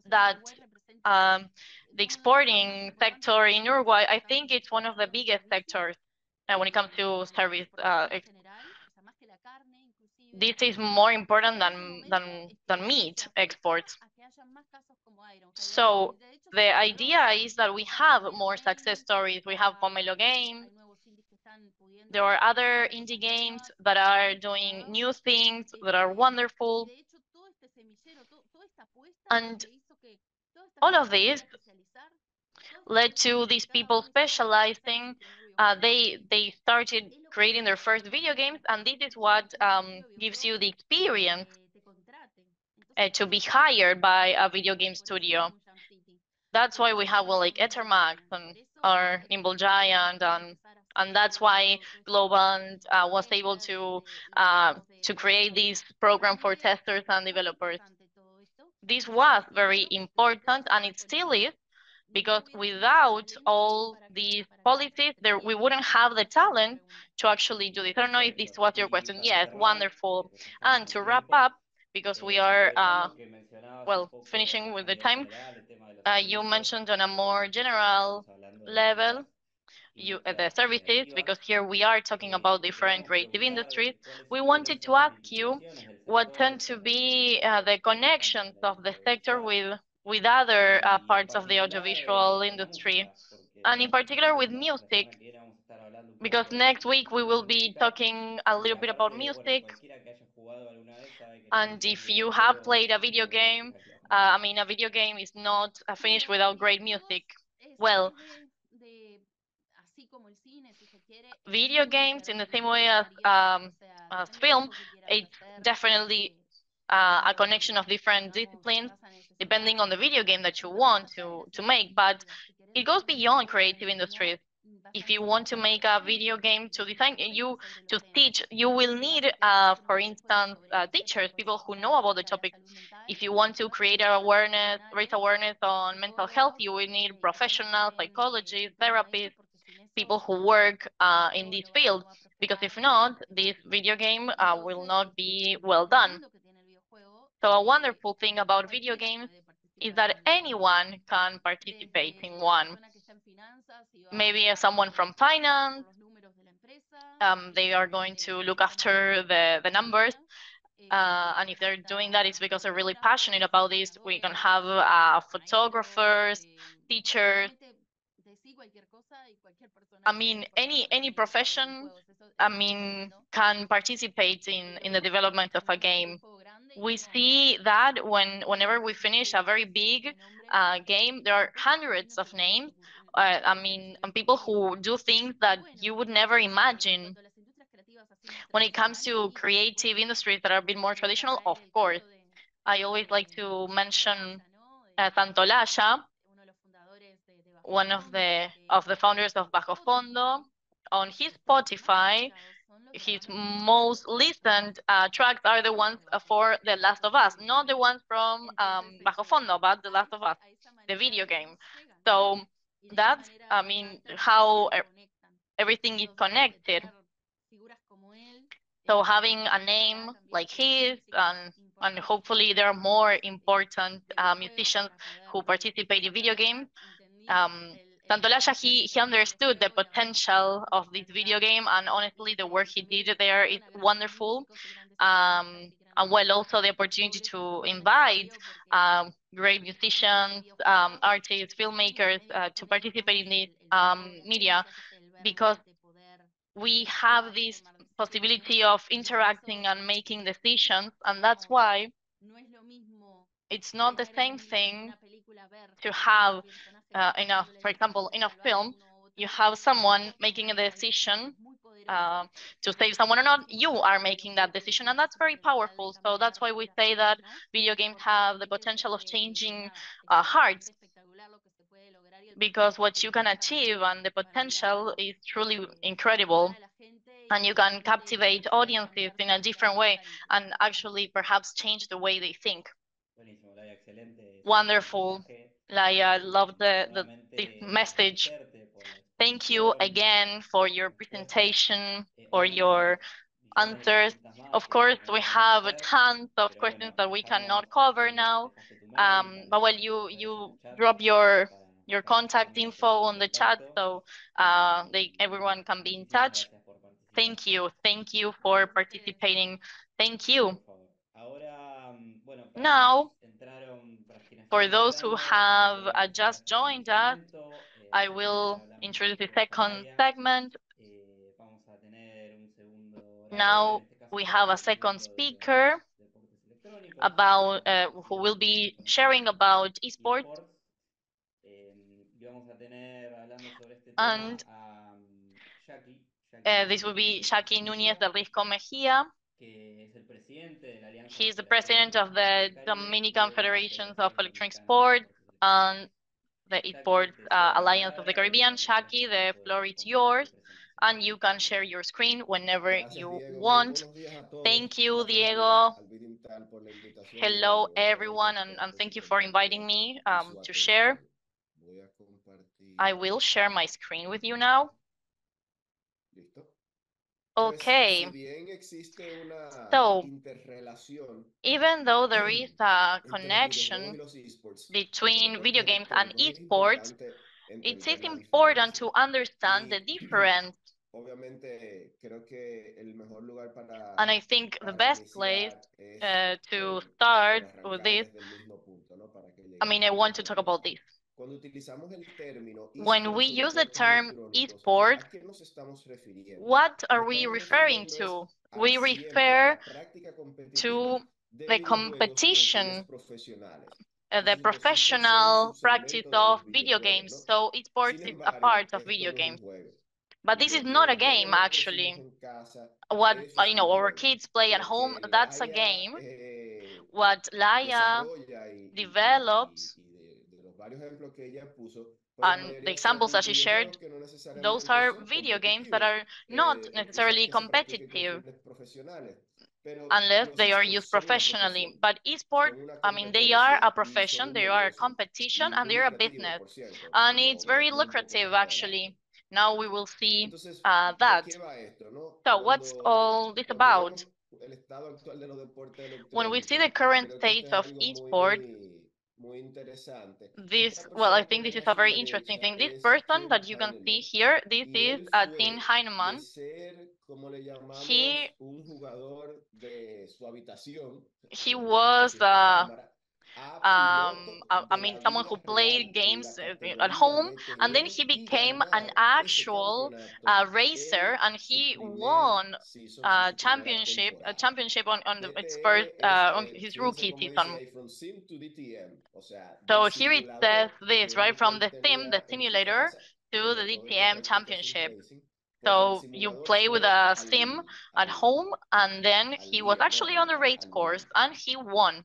that the exporting sector in Uruguay, I think it's one of the biggest sectors when it comes to service. This is more important than meat exports. So the idea is that we have more success stories. We have Pomelo Game. There are other indie games that are doing new things that are wonderful. And all of this led to these people specializing. They started creating their first video games, and this is what gives you the experience to be hired by a video game studio. That's why we have like Ethermax and our Nimble Giant, and that's why Globant was able to create this program for testers and developers. This was very important, and it still is, because without all these policies, we wouldn't have the talent to actually do this. I don't know if this was your question. Yes, wonderful. And to wrap up, because we are, well, finishing with the time, you mentioned on a more general level, the services, because here we are talking about different creative industries. We wanted to ask you what tend to be the connections of the sector with other parts of the audiovisual industry, and in particular with music, because next week we will be talking a little bit about music. And if you have played a video game, I mean, a video game is not finished without great music. Well, video games, in the same way as film, it's definitely a connection of different disciplines, depending on the video game that you want to make. But it goes beyond creative industries. If you want to make a video game to design, to teach, you will need, for instance, teachers, people who know about the topic. If you want to create awareness, raise awareness on mental health, you will need professionals, psychologists, therapists, people who work in this field. Because if not, this video game will not be well done. So a wonderful thing about video games is that anyone can participate in one. Maybe someone from finance, they are going to look after the numbers. And if they're doing that, it's because they're really passionate about this. We can have photographers, teachers. I mean, any profession, I mean, can participate in the development of a game. We see that whenever we finish a very big game, there are hundreds of names. I mean, and people who do things that you would never imagine. When it comes to creative industries that are a bit more traditional, of course, I always like to mention Tanto Laia, one of the founders of Bajo Fondo. On his Spotify, his most listened tracks are the ones for The Last of Us, not the ones from Bajo Fondo, but The Last of Us, the video game. So that's, I mean, how everything is connected. So having a name like his, and hopefully there are more important musicians who participate in video games. Tanto Laia, he understood the potential of this video game, and honestly, the work he did there is wonderful. And well, also the opportunity to invite great musicians, artists, filmmakers to participate in this media, because we have this possibility of interacting and making decisions, and that's why it's not the same thing to have for example, in a film, you have someone making a decision to save someone or not. You are making that decision, and that's very powerful. So that's why we say that video games have the potential of changing hearts, because what you can achieve and the potential is truly incredible. And you can captivate audiences in a different way and actually perhaps change the way they think. Buenísimo, Laia, excelente. Wonderful. Laia, love this message. Thank you again for your presentation, for your answers. Of course, we have tons of questions that we cannot cover now. But well, you drop your contact info on the chat, so everyone can be in touch. Thank you for participating. Thank you. Now, for those who have just joined us, I will introduce the second segment. Now we have a second speaker about who will be sharing about esports. And this will be Yaqui Núñez-del Risco Mejía. He is the president of the Dominican Federations of Electronic Sports and the Esports Alliance of the Caribbean. Yaqui, the floor is yours, and you can share your screen whenever you want. Thank you, Diego. Hello, everyone, and thank you for inviting me to share. I will share my screen with you now. Okay. So, even though there is a connection between video games and esports, it is important to understand the difference. And I think the best place to start with this, I mean, I want to talk about this. When we use the term esports, what are we referring to? We refer to the competition, the professional practice of video games. So esports is a part of video games. But this is not a game, actually. What our kids play at home, that's a game. What Laia develops And the examples that she shared, those are video games that are not necessarily competitive unless they are used professionally. But esports, I mean, they are a profession, they are a competition, and they're a business. And it's very lucrative, actually. Now we will see that. So what's all this about? When we see the current state of esports, I think this is a very interesting thing. This person that you can see here, this is Tim Heinemann. He was I mean, someone who played games at home, and then he became an actual racer, and he won a championship on its first on his rookie season. So here it says this, right, from the sim, the simulator, to the DTM championship. So you play with a sim at home, and then he was actually on the race course, and he won.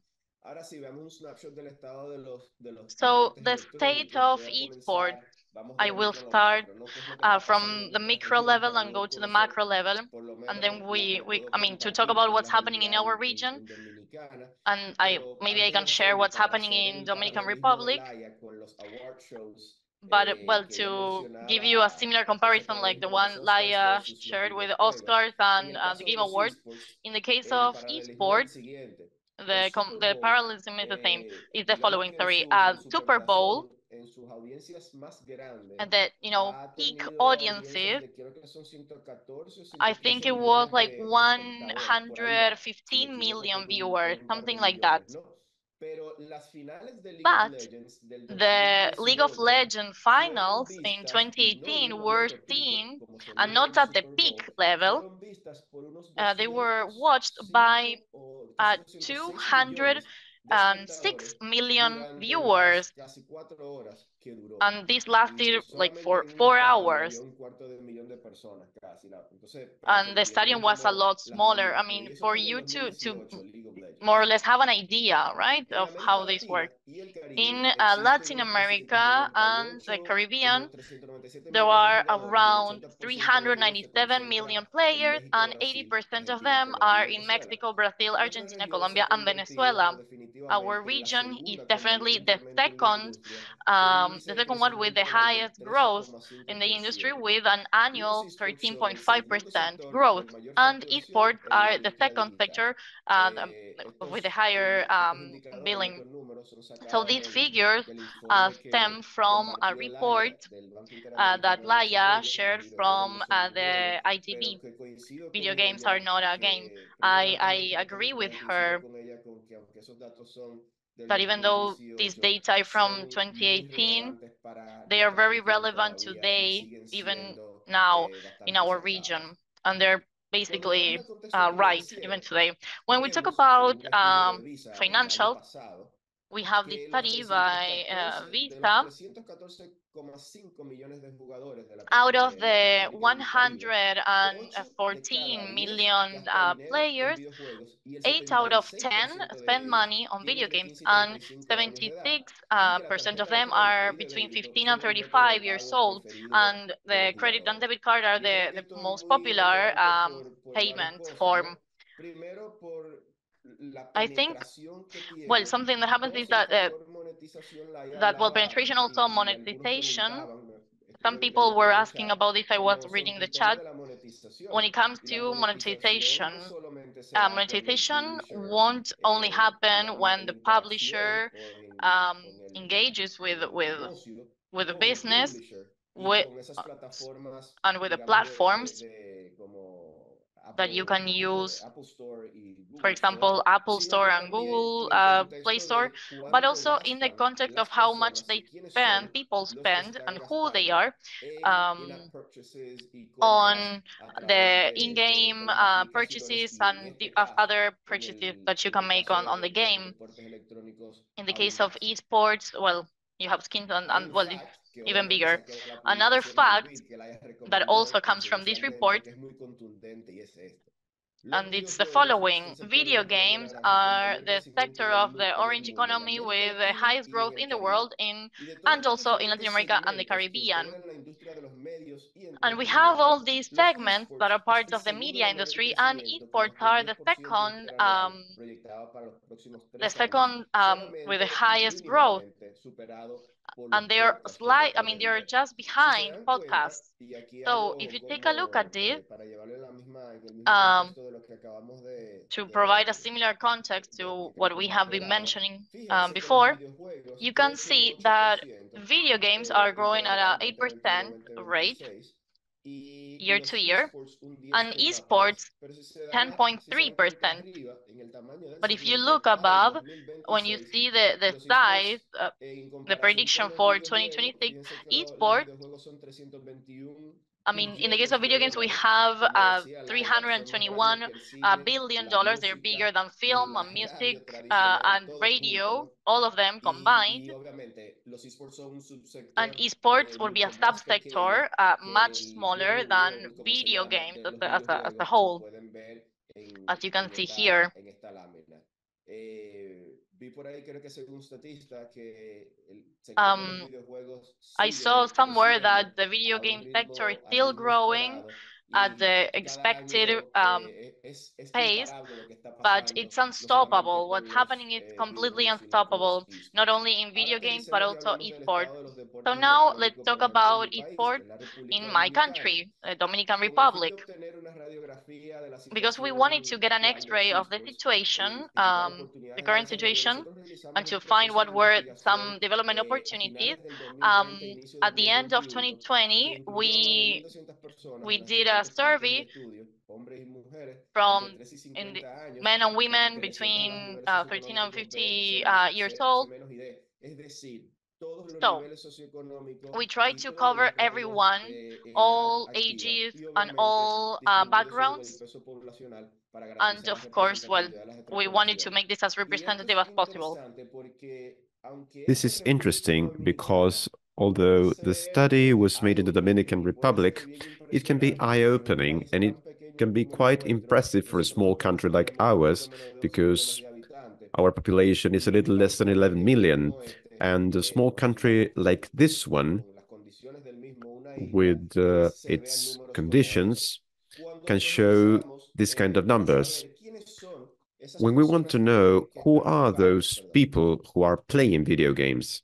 So the state of esports, I will start from the micro level and go to the macro level, and then I mean, to talk about what's happening in our region, and maybe I can share what's happening in Dominican Republic. But well, to give you a similar comparison like the one Laia shared with Oscars and the Game Awards, in the case of esports, the parallelism is the same. Is the following, sorry, Super Bowl, and that, you know, peak audiences, I think it was like 115 million viewers, something like that. But the League of Legends finals in 2018 were seen, and not at the peak level, they were watched by 206 million viewers, and this lasted like for 4 hours. And the stadium was a lot smaller. I mean, for you to more or less have an idea, right, of how this works. In Latin America and the Caribbean, there are around 397 million players, and 80% of them are in Mexico, Brazil, Argentina, Colombia, and Venezuela. Our region is definitely the second one with the highest growth in the industry, with an annual 13.5% growth. And esports are the second sector with a higher billing. So these figures stem from a report that Laia shared from the ITV. Video games are not a game. I agree with her that even though these data are from 2018, they are very relevant today, even now in our region, and they're basically right even today. When we talk about financials, we have this study by Visa. Out of the 114 million players, 8 out of 10 spend money on video games, and 76% of them are between 15 and 35 years old. And the credit and debit card are the most popular payment form. I think, well, something that happens is that penetration, also monetization. Some people were asking about this. I was reading the chat. When it comes to monetization, monetization won't only happen when the publisher engages with the business and with the platforms that you can use, for example, Apple Store and Google Play Store, but also in the context of how much people spend, and who they are on the in-game purchases and the other purchases that you can make on the game. In the case of esports, well, you have skins and well, it's even bigger. Another fact that also comes from this report and it's the following. Video games are the sector of the orange economy with the highest growth in the world and also in Latin America and the Caribbean. And we have all these segments that are part of the media industry, and esports are the second with the highest growth. And they're they're just behind podcasts. So if you take a look at this, to provide a similar context to what we have been mentioning before, you can see that video games are growing at an 8% rate year to year, and esports 10.3%. But if you look above, when you see the size, the prediction for 2026, esports, in the case of video games, we have $321 billion. They're bigger than film and music and radio, all of them combined. And esports will be a subsector much smaller than video games as a whole, as you can see here. I saw somewhere that the video game sector is still growing at the expected pace, but it's unstoppable. What's happening is completely unstoppable, not only in video games, but also esports. So now let's talk about esports in my country, the Dominican Republic, because we wanted to get an X-ray of the situation, the current situation, and to find what were some development opportunities. At the end of 2020, we did a survey from men and women between 13 and 50 years old. So we try to cover everyone, all ages and all backgrounds. And of course, we wanted to make this as representative as possible. This is interesting because although the study was made in the Dominican Republic, it can be eye-opening and it can be quite impressive for a small country like ours, because our population is a little less than 11 million, and a small country like this one, with its conditions, can show this kind of numbers. When we want to know who are those people who are playing video games,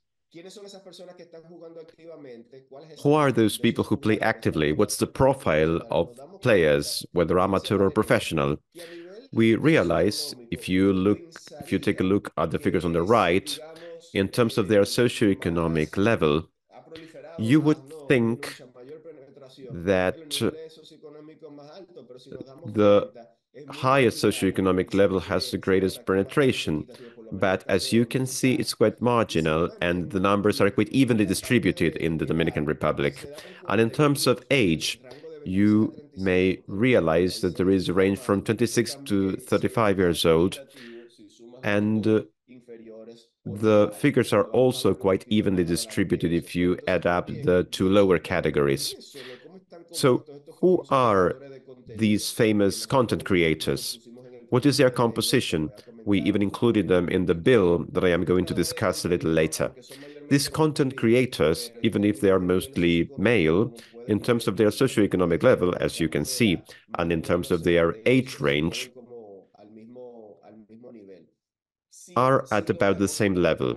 who are those people who play actively, what's the profile of players, whether amateur or professional, we realize, if you take a look at the figures on the right, in terms of their socioeconomic level, you would think that the highest socioeconomic level has the greatest penetration. But as you can see, it's quite marginal, and the numbers are quite evenly distributed in the Dominican Republic. And in terms of age, you may realize that there is a range from 26 to 35 years old, and the figures are also quite evenly distributed if you add up the two lower categories. So who are these famous content creators? What is their composition? We even included them in the bill that I am going to discuss a little later. These content creators, even if they are mostly male, in terms of their socioeconomic level, as you can see, and in terms of their age range, are at about the same level.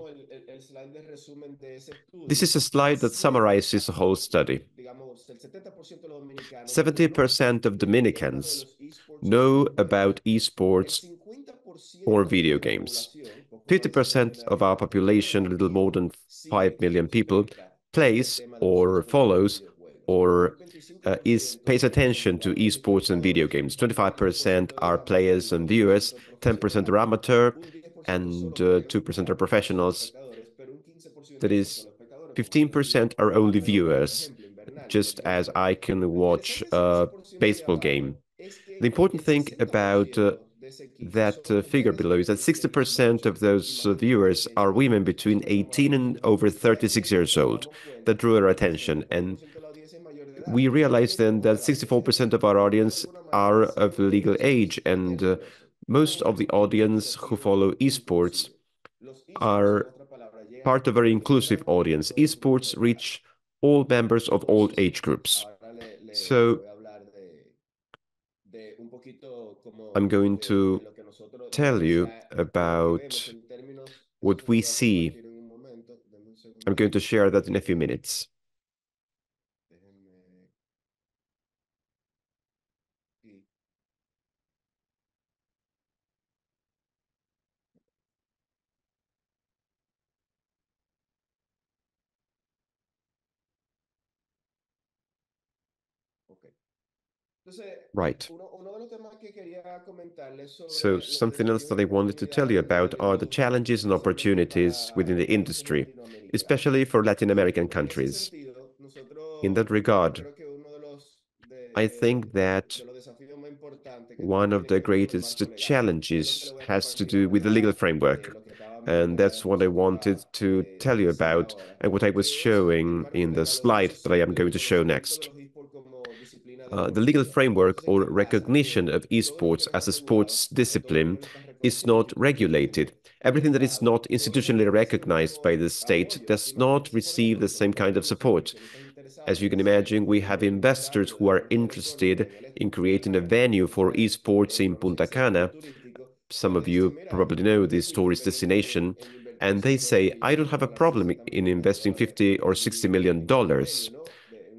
This is a slide that summarizes the whole study. 70% of Dominicans know about esports or video games. 50% of our population, a little more than 5 million people, plays or follows or pays attention to esports and video games. 25% are players and viewers, 10% are amateur, and 2% are professionals. That is, 15% are only viewers, just as I can watch a baseball game. The important thing about that figure below is that 60% of those viewers are women between 18 and over 36 years old. That drew our attention, and we realized then that 64% of our audience are of legal age, and most of the audience who follow esports are part of a very inclusive audience. Esports reach all members of all age groups. So I'm going to tell you about what we see. I'm going to share that in a few minutes. Right. So something else that I wanted to tell you about are the challenges and opportunities within the industry, especially for Latin American countries. In that regard, I think that one of the greatest challenges has to do with the legal framework. And that's what I wanted to tell you about and what I was showing in the slide that I am going to show next. The legal framework or recognition of esports as a sports discipline is not regulated. Everything that is not institutionally recognized by the state does not receive the same kind of support. As you can imagine, we have investors who are interested in creating a venue for esports in Punta Cana. Some of you probably know this tourist destination, and they say, I don't have a problem in investing 50 or $60 million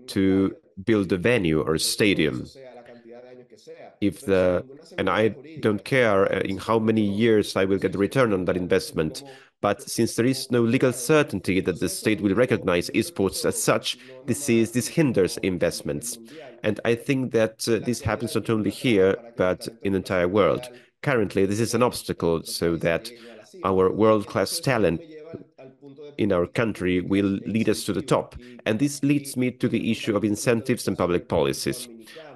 to build a venue or a stadium. And I don't care in how many years I will get the return on that investment. But since there is no legal certainty that the state will recognize esports as such, this hinders investments. And I think that this happens not only here, but in the entire world. Currently, this is an obstacle so that our world-class talent in our country will lead us to the top. And this leads me to the issue of incentives and public policies.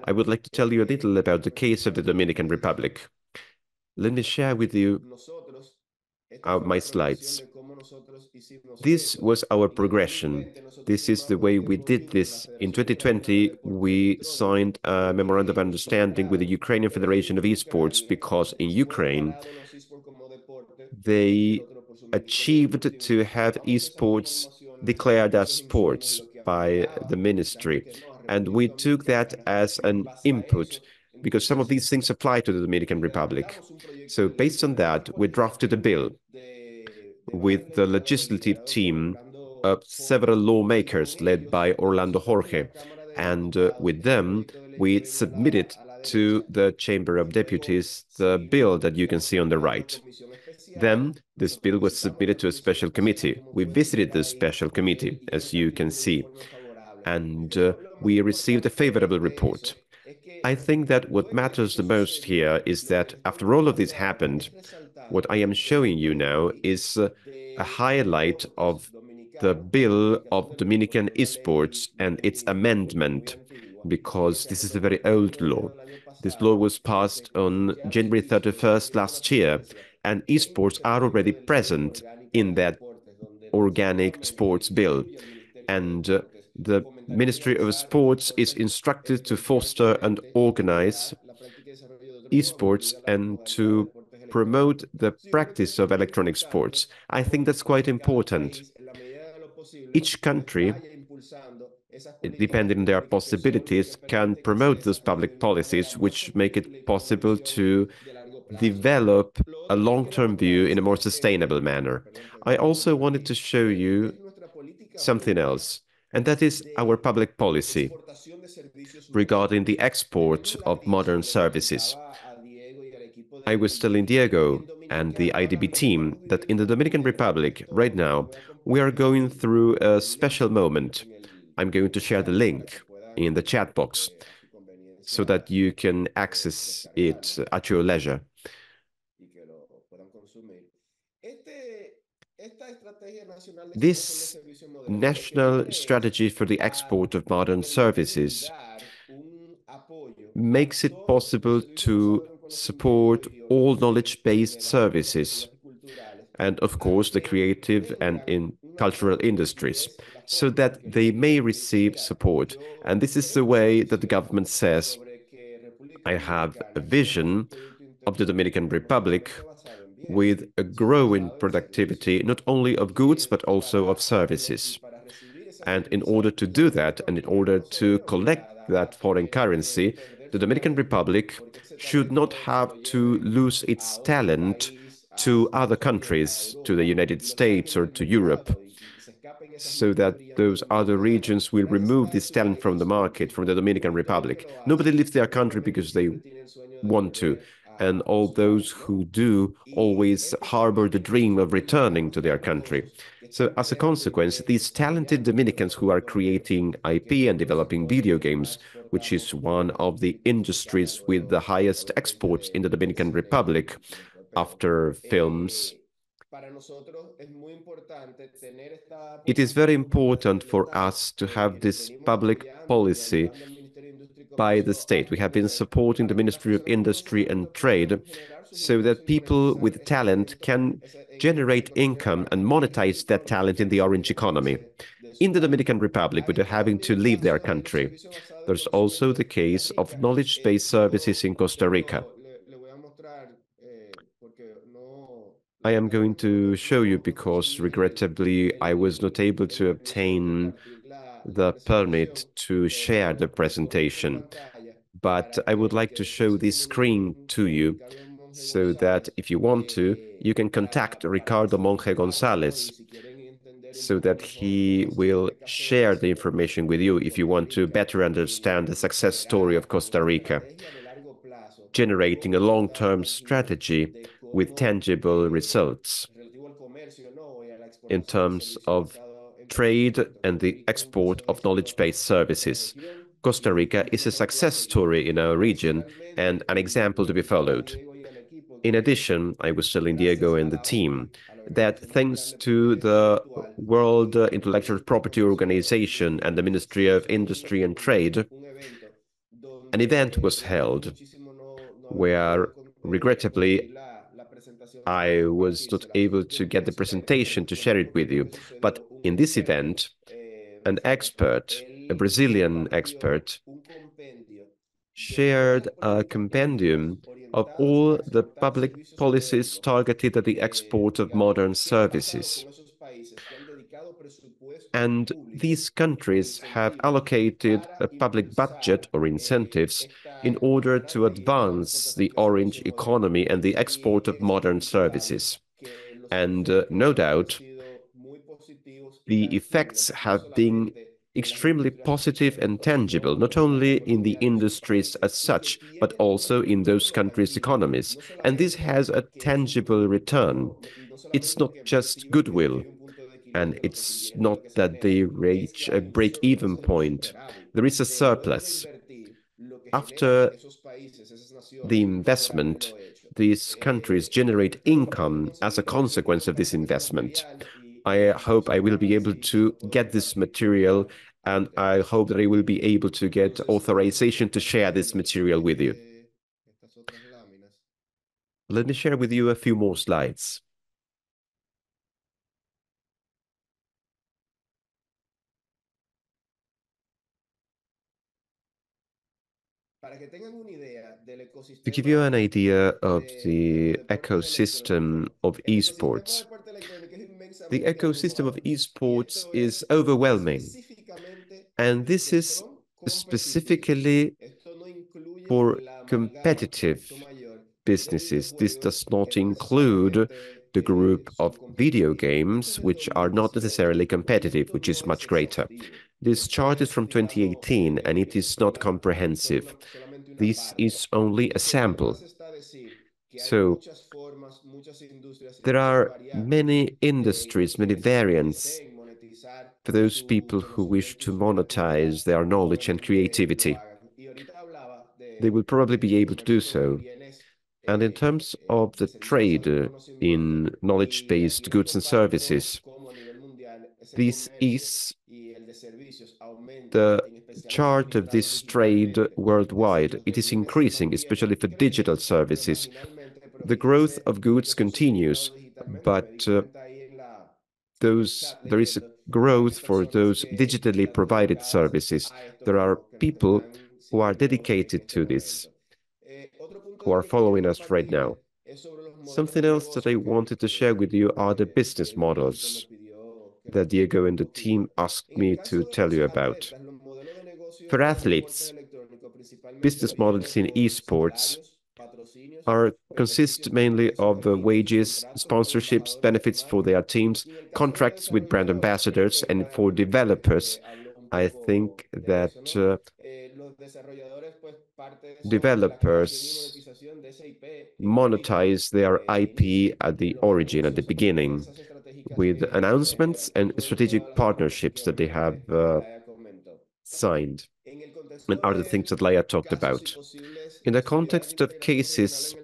I would like to tell you a little about the case of the Dominican Republic. Let me share with you my slides. This was our progression. This is the way we did this. In 2020, we signed a memorandum of understanding with the Ukrainian Federation of Esports because in Ukraine, they achieved to have esports declared as sports by the ministry. And we took that as an input because some of these things apply to the Dominican Republic. So based on that, we drafted a bill with the legislative team of several lawmakers led by Orlando Jorge. And with them, we submitted to the Chamber of Deputies the bill that you can see on the right. Then this bill was submitted to a special committee. We visited the special committee, as you can see, and we received a favorable report. I think that what matters the most here is that after all of this happened, what I am showing you now is a highlight of the bill of Dominican esports and its amendment, because this is a very old law. This law was passed on January 31st last year, and esports are already present in that organic sports bill. And the Ministry of Sports is instructed to foster and organize esports and to promote the practice of electronic sports. I think that's quite important. Each country, depending on their possibilities, can promote those public policies which make it possible to develop a long-term view in a more sustainable manner. I also wanted to show you something else, and that is our public policy regarding the export of modern services. I was telling Diego and the IDB team that in the Dominican Republic right now, we are going through a special moment. I'm going to share the link in the chat box so that you can access it at your leisure. This national strategy for the export of modern services makes it possible to support all knowledge-based services and, of course, the creative and cultural industries, so that they may receive support. And this is the way that the government says, I have a vision of the Dominican Republic with a growing productivity, not only of goods, but also of services. And in order to do that, and in order to collect that foreign currency, the Dominican Republic should not have to lose its talent to other countries, to the United States or to Europe, so that those other regions will remove this talent from the market, from the Dominican Republic. Nobody leaves their country because they want to, and all those who do always harbor the dream of returning to their country. So as a consequence, these talented Dominicans who are creating IP and developing video games, which is one of the industries with the highest exports in the Dominican Republic after films, it is very important for us to have this public policy by the state. We have been supporting the Ministry of Industry and Trade so that people with talent can generate income and monetize that talent in the orange economy in the Dominican Republic without having to leave their country. There's also the case of knowledge-based services in Costa Rica. I am going to show you because, regrettably, I was not able to obtain the permit to share the presentation. But I would like to show this screen to you so that if you want to, you can contact Ricardo Monge Gonzalez so that he will share the information with you if you want to better understand the success story of Costa Rica, generating a long-term strategy with tangible results in terms of trade and the export of knowledge-based services. Costa Rica is a success story in our region and an example to be followed. In addition, I was telling Diego and the team that thanks to the World Intellectual Property Organization and the Ministry of Industry and Trade, an event was held where, regrettably, I was not able to get the presentation to share it with you. But in this event, an expert, a Brazilian expert, shared a compendium of all the public policies targeted at the export of modern services. And these countries have allocated a public budget or incentives in order to advance the orange economy and the export of modern services. And no doubt, the effects have been extremely positive and tangible, not only in the industries as such, but also in those countries' economies. And this has a tangible return. It's not just goodwill, and it's not that they reach a break-even point. There is a surplus. After the investment, these countries generate income as a consequence of this investment. I hope I will be able to get this material, and I hope that I will be able to get authorization to share this material with you. Let me share with you a few more slides. To give you an idea of the ecosystem of esports, the ecosystem of esports is overwhelming, and this is specifically for competitive businesses. This does not include the group of video games, which are not necessarily competitive, which is much greater. This chart is from 2018, and it is not comprehensive. This is only a sample. So there are many industries, many variants for those people who wish to monetize their knowledge and creativity. They will probably be able to do so. And in terms of the trade in knowledge-based goods and services, this is the chart of this trade worldwide. It is increasing, especially for digital services. The growth of goods continues, but there is a growth for those digitally provided services. There are people who are dedicated to this, who are following us right now. Something else that I wanted to share with you are the business models that Diego and the team asked me to tell you about. For athletes, business models in esports consist mainly of wages, sponsorships, benefits for their teams, contracts with brand ambassadors, and for developers, I think that developers monetize their IP at the origin, at the beginning, with announcements and strategic partnerships that they have signed, and are the things that Laia talked about. In the context of cases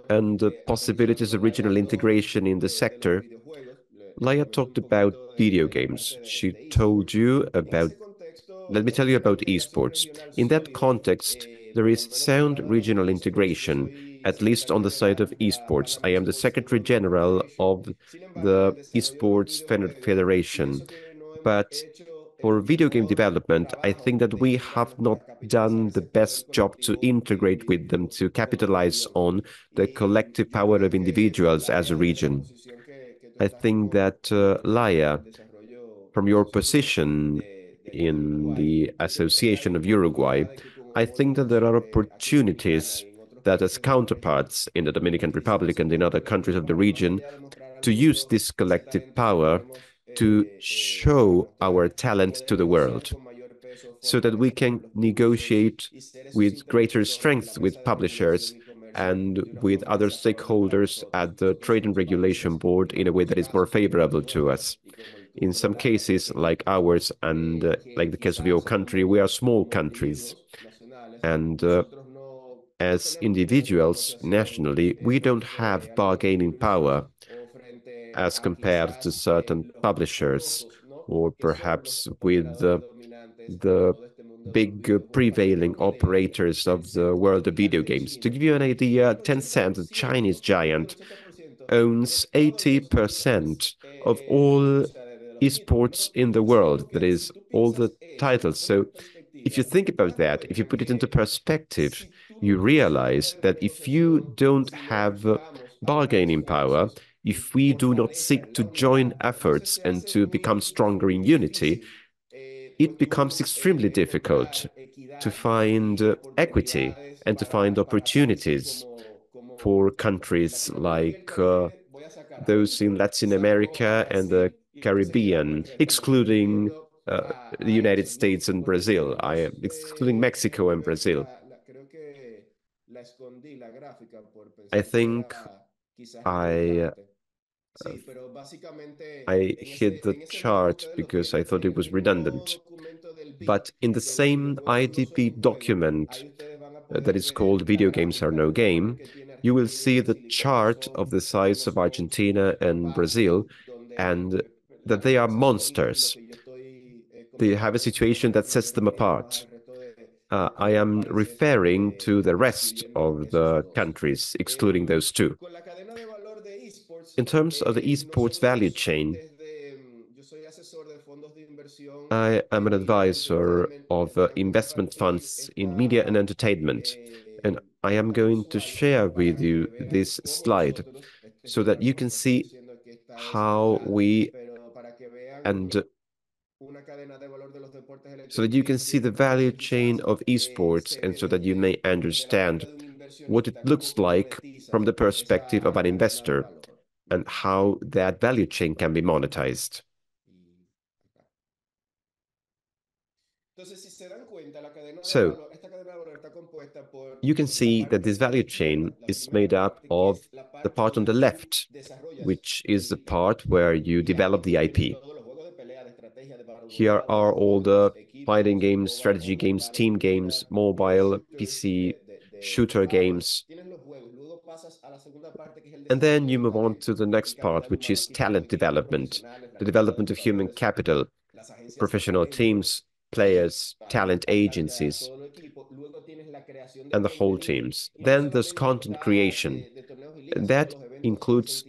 and possibilities of regional integration in the sector, Laia talked about video games. She told you about, let me tell you about esports. In that context, there is sound regional integration, at least on the side of esports. I am the Secretary General of the Esports Federation, but for video game development, I think that we have not done the best job to integrate with them, to capitalize on the collective power of individuals as a region. I think that, Laia, from your position in the Association of Uruguay, I think that there are opportunities that as counterparts in the Dominican Republic and in other countries of the region to use this collective power to show our talent to the world, so that we can negotiate with greater strength with publishers and with other stakeholders at the Trade and Regulation Board in a way that is more favorable to us. In some cases, like ours and like the case of your country, we are small countries. And as individuals, nationally, we don't have bargaining power as compared to certain publishers, or perhaps with the big prevailing operators of the world of video games. To give you an idea, Tencent, the Chinese giant, owns 80% of all esports in the world, that is, all the titles. So if you think about that, if you put it into perspective, you realize that if you don't have bargaining power, if we do not seek to join efforts and to become stronger in unity, it becomes extremely difficult to find equity and to find opportunities for countries like those in Latin America and the Caribbean, excluding the United States and Brazil. I am excluding Mexico and Brazil. I think I hid the chart because I thought it was redundant. But in the same IDP document that is called Video Games Are No Game, you will see the chart of the size of Argentina and Brazil, and that they are monsters. They have a situation that sets them apart. I am referring to the rest of the countries, excluding those two. In terms of the esports value chain, I am an advisor of investment funds in media and entertainment, and I am going to share with you this slide so that you can see how we and so that you can see the value chain of esports, and so that you may understand what it looks like from the perspective of an investor and how that value chain can be monetized. So you can see that this value chain is made up of the part on the left, which is the part where you develop the IP. Here are all the fighting games, strategy games, team games, mobile, PC, shooter games. And then you move on to the next part, which is talent development, the development of human capital, professional teams, players, talent agencies, and the whole teams. Then there's content creation. That includes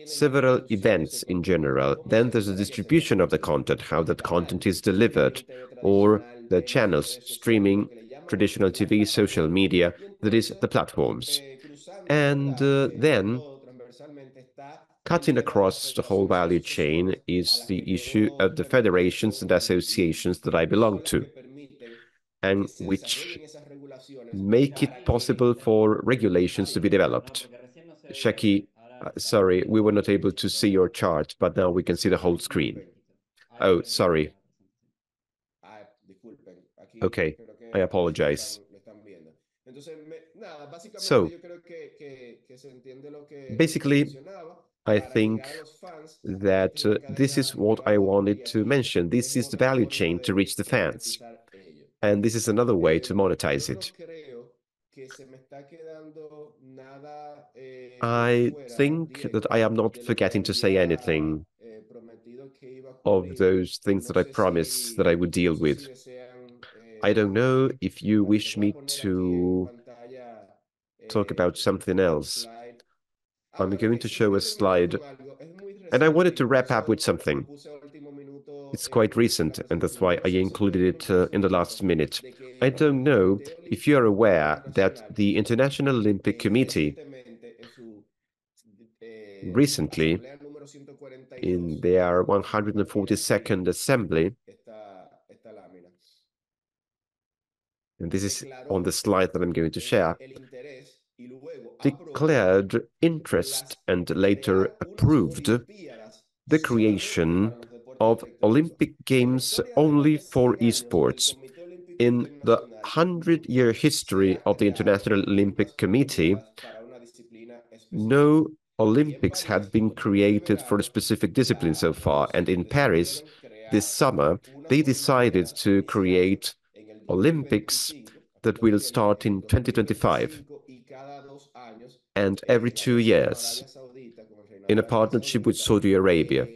several events in general. Then there's the distribution of the content, how that content is delivered, or the channels, streaming, traditional TV, social media, that is, the platforms. And then cutting across the whole value chain is the issue of the federations and associations that I belong to, and which make it possible for regulations to be developed. Yaqui, sorry, we were not able to see your chart, but now we can see the whole screen. Oh, sorry. Okay, I apologize. So, basically, I think that this is what I wanted to mention. This is the value chain to reach the fans. And this is another way to monetize it. I think that I am not forgetting to say anything of those things that I promised that I would deal with. I don't know if you wish me to talk about something else. I'm going to show a slide, and I wanted to wrap up with something. It's quite recent, and that's why I included it in the last minute. I don't know if you're aware that the International Olympic Committee recently, in their 142nd assembly, and this is on the slide that I'm going to share, declared interest and later approved the creation of Olympic Games only for esports. In the 100-year history of the International Olympic Committee, no Olympics had been created for a specific discipline so far, and in Paris this summer, they decided to create Olympics that will start in 2025 and every 2 years in a partnership with Saudi Arabia.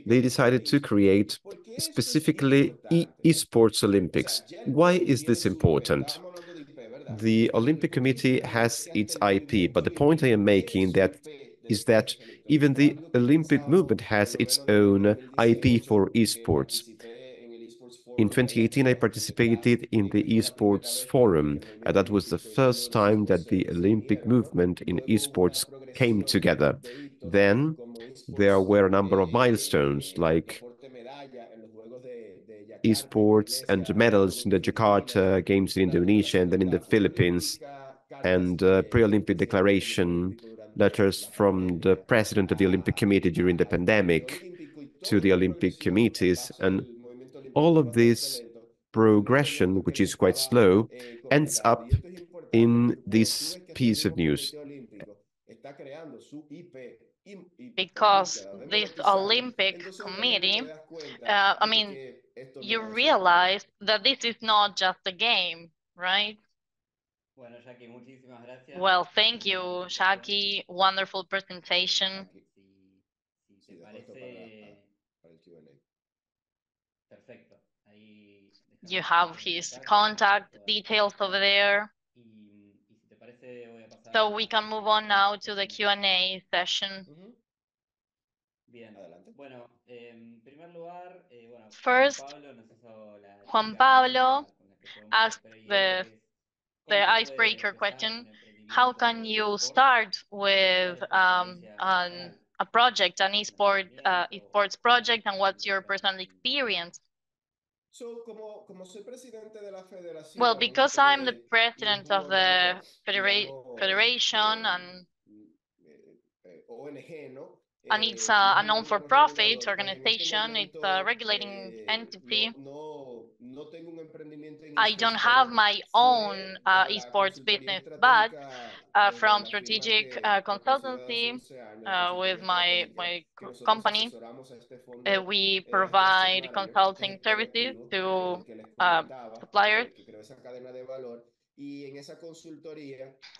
They decided to create specifically esports Olympics. Why is this important? The Olympic Committee has its IP, but the point I am making is that even the Olympic movement has its own IP for esports. In 2018, I participated in the Esports Forum, and that was the first time that the Olympic movement in esports came together. Then there were a number of milestones like esports and medals in the Jakarta Games in Indonesia and then in the Philippines, and pre-Olympic declaration letters from the president of the Olympic Committee during the pandemic to the Olympic committees, and all of this progression, which is quite slow, ends up in this piece of news. Because this Olympic Committee, I mean, you realize that this is not just a game, right? Well, thank you, Yaqui. Wonderful presentation. You have his contact details over there. So we can move on now to the Q&A session. First, Juan Pablo asked the icebreaker question: how can you start with a project, an esports project, and what's your personal experience? Well, because I'm the president of the federation and it's a non-for-profit organization, it's a regulating entity, I don't have my own esports business, but from strategic consultancy with my company, we provide consulting services to suppliers.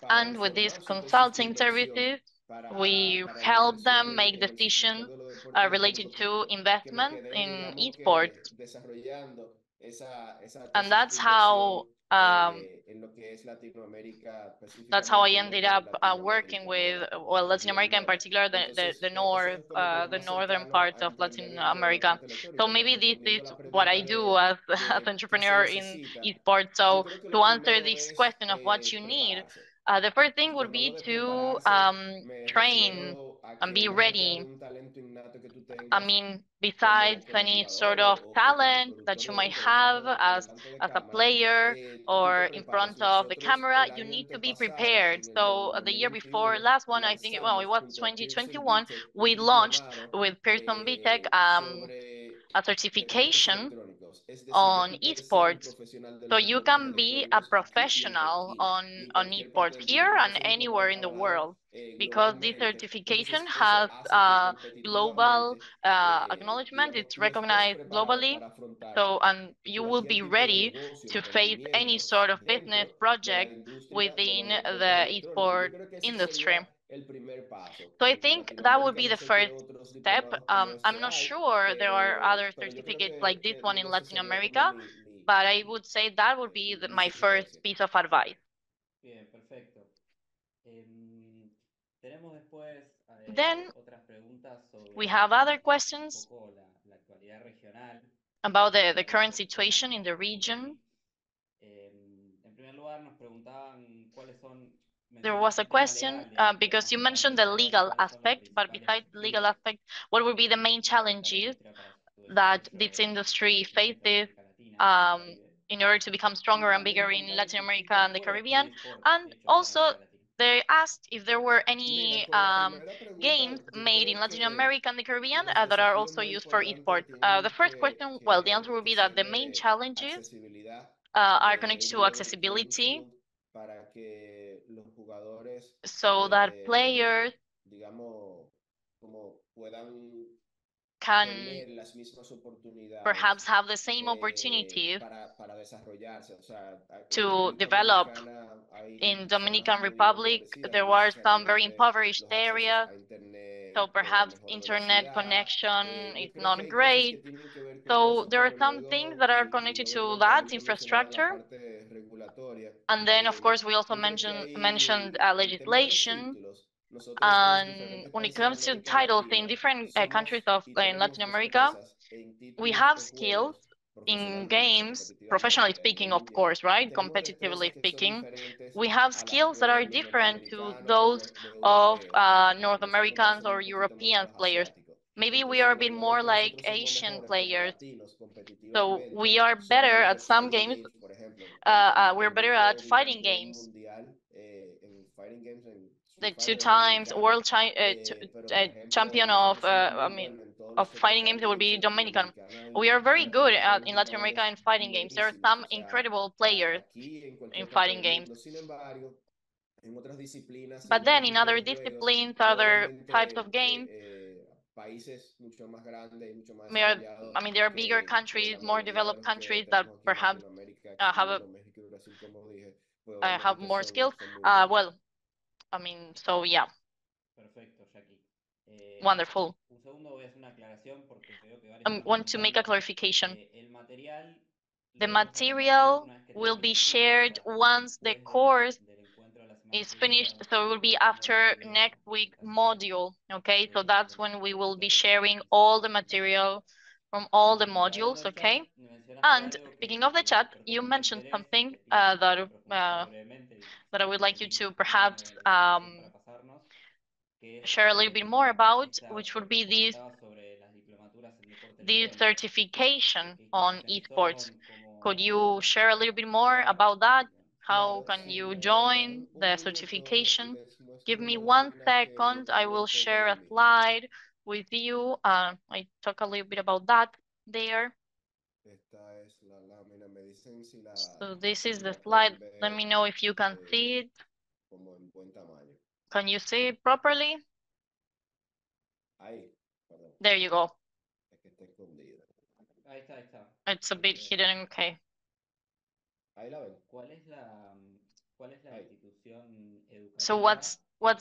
And with these consulting services, we help them make decisions related to investments in esports. And that's how That's how I ended up working with, well, Latin America in particular, the northern part of Latin America. So maybe this is what I do as as entrepreneur in esports. So to answer this question of what you need, the first thing would be to train and be ready. I mean, besides any sort of talent that you might have as a player or in front of the camera, you need to be prepared. So the year before last one, I think, well, it was 2021, we launched with Pearson VTech a certification on esports. So you can be a professional on esports here and anywhere in the world, because this certification has global acknowledgement. It's recognized globally. So, and you will be ready to face any sort of business project within the esports industry. So I think that would be the first step. I'm not sure there are other certificates like this one in Latin America, but I would say that would be my first piece of advice. Bien, perfecto. Tenemos después Then otras preguntas sobre we have other un questions poco la actualidad regional. about the current situation in the region. En primer lugar, nos preguntaban cuáles son. There was a question because you mentioned the legal aspect, but besides the legal aspect, what would be the main challenges that this industry faces in order to become stronger and bigger in Latin America and the Caribbean? And also, they asked if there were any games made in Latin America and the Caribbean that are also used for esports. The first question, well, the answer would be that the main challenges are connected to accessibility, so that players can perhaps have the same opportunities to develop. In Dominican Republic, there are some very impoverished areas, so perhaps internet connection is not great. So there are some things that are connected to that infrastructure. And then, of course, we also mentioned legislation. And when it comes to titles in different countries of in Latin America, we have skills in games, professionally speaking, of course, right? Competitively speaking, we have skills that are different to those of North Americans or European players. Maybe we are a bit more like Asian players. So we are better at some games. We're better at fighting games. The 2 times world champion of, of fighting games, it would be Dominican. We are very good in Latin America in fighting games. There are some incredible players in fighting games. But then in other disciplines, other types of games, there are bigger countries, more developed countries that perhaps have more skills. So yeah. Perfecto, Yaqui. Wonderful. Un segundo, voy a hacer una aclaración porque veo que varios I want to make a clarification. El material The material will be shared once the course is finished, so it will be after next week module, okay? So that's when we will be sharing all the material from all the modules, okay? And speaking of the chat, you mentioned something that I would like you to perhaps share a little bit more about, which would be this certification on esports. Could you share a little bit more about that? How can you join the certification? Give me 1 second. I will share a slide with you. I talk a little bit about that there. So this is the slide. Let me know if you can see it. Can you see it properly? There you go. Ahí está. It's a bit hidden, okay. ¿Cuál es la institución educativa? So what's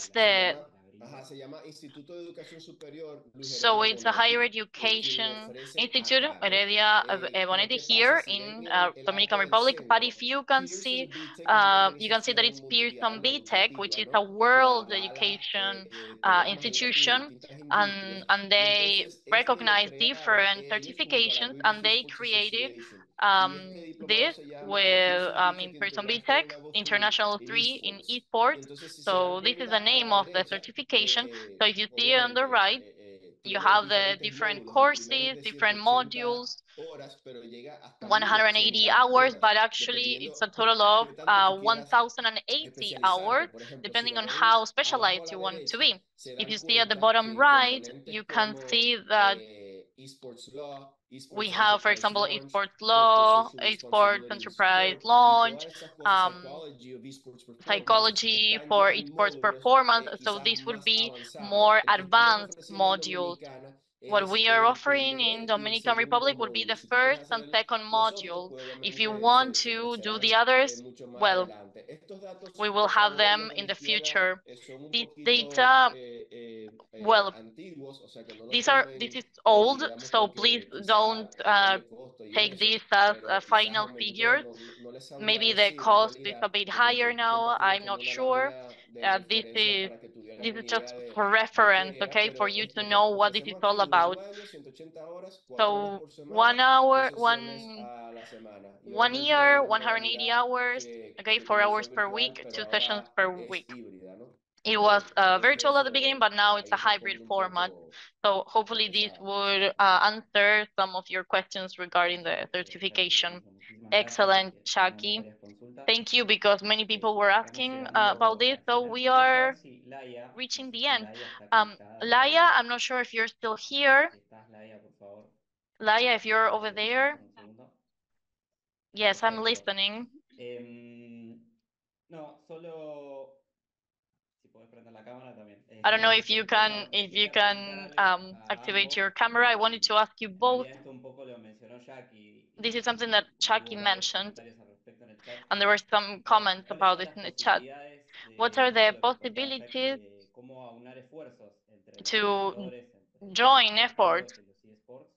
the Ajá, se llama Instituto de Educación Superior Luis So Heredia it's a higher Bonetti, education quien ofrece institute, acá, ¿no? Heredia Pero Bonetti ¿qué pasa? here Si ven in el Dominican arte del Republic. But if centro, you can Pearson see, BTEC es una that organización it's Pearson mundial BTEC, which educativa, is a ¿no? Que world avala education programas educativos de institution, distintas and industrias. and Y they entonces este lo recognize crearon different ellos junto a la certifications, British and they Esports created Association. Y este diplomado this se llama with Pearson BTEC in Pearson International BTEC Level 3 International in 3 in Esports. Y esports. entonces si se dan So this is the cuenta a name la of the derecha, certification. So if you see on the obviamente right, you tiene have the diferentes different módulos. El primero es courses, de different 180 modules, horas, pero llega hasta 180 1080 hours, horas, but actually it's dependiendo a total of qué tanto tú quieras 1,080 hours, especializarte. Por ejemplo, si depending la on ven how abajo a specialized la you want to derecha, be. se If dan you see at the cuenta bottom que right, componentes you can como see that Esports Law, we Esports have, for Enterprise example, Launch, esports Corporate law, Social esports Responsibility in enterprise Sport y launch, todas esas cosas, um, Psychology of Esports Performance, psychology están for ya en esports módulos performance. So quizás this would más be avanzados. more El que estamos advanced ofreciendo en modules. Dominicana What es we are el offering in primer y el Dominican segundo Republic would be módulo. the Si tú quieres first and hacer second los otros, module. pues If you obviamente want se to do the ofrecerán others, mucho más well, adelante. Estos we datos, will por have favor, them los de la in the izquierda future. son un These poquito data, well, antiguos, o sea que no los this tomen, is old, digamos, so please porque don't quizá el doble costo y take eso, this as pero quizás final aumentó, figures. no les sabría Maybe the decir en cost is a realidad, bit porque le higher estoy now. compartiendo I'm como not una sure. lámina de This referencia is para que tuvieran this is una just idea for de qué reference, era, okay, for pero you es to lo que know what this is ofrecemos all aquí, un about. año, 180 horas, 4 horas So por one semana, 2 hour, sesiones a la semana. Y one obviamente hay year, una 180 modalidad hours, okay, que 4 hours comenzó per virtual, week, pero 2 sessions ahora per es week. híbrida, ¿no? It was Por virtual at the acceso beginning, but now it's ahí a se hybrid pone un format. poco So hopefully this pesado. would answer some of your questions regarding the certification. Muchísimas gracias, Excellent, porque tenemos Shaki. varias consultas. Thank you, because many people were Estamos asking about llegando this. al So final. we Quería saber are si Laia, no reaching sé the si end. Laia está conectada Laia, todavía. I'm not sure if you're still here. Si estás, Laia, por favor. Laia, if you're over Vamos a there. hacer un segundo. Yes, I'm Perfecto. listening. No, solo si podés prender la cámara también. I don't know if you can No, quería preguntarle a activate ambos, your camera. I wanted to ask you en both. realidad esto un poco lo mencionó Yaqui. This is something that Y Chucky hubo varios mentioned, comentarios al respecto en el chat. and there were some comments ¿Cuáles about son this las in the chat. posibilidades What de are un poco the lo que contaba Yaqui, possibilities de cómo aunar esfuerzos entre los to jugadores, entre join los efforts jugadores de los eSports,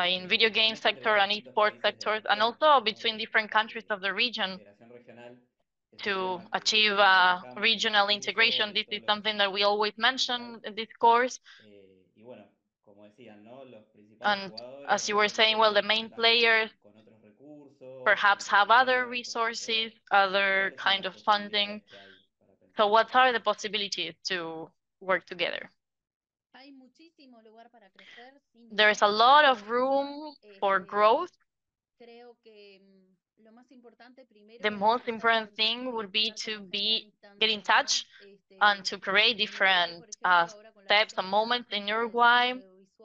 in video game especialmente entre sector los and distintos esports países de la sectors, and región, also ¿no? between different countries of the La region integración regional es un to tema achieve que siempre tocamos en este regional curso integration. y This todo is lo que something that we hacemos always en mention INTAL. in this course. Y bueno, como decían, ¿no? Los principales And jugadores as de you were saying, well, the repente main cuentan players con otros recursos, con perhaps otros have other medios, para resources, poder... other ¿Cuáles son kind las of funding. posibilidades que hay para pensar So en what are the colaboración? possibilities to work together? Hay muchísimo lugar para crecer, sin There's duda. a lot of room for growth. Creo que lo más importante primero The es most estar en important contacto thing y would be empezar to como a generar get in instancias, touch ¿no? and to create En Uruguay, different por ejemplo, ahora con la steps and creación de la moments in Agencia de Desarrollo Uruguay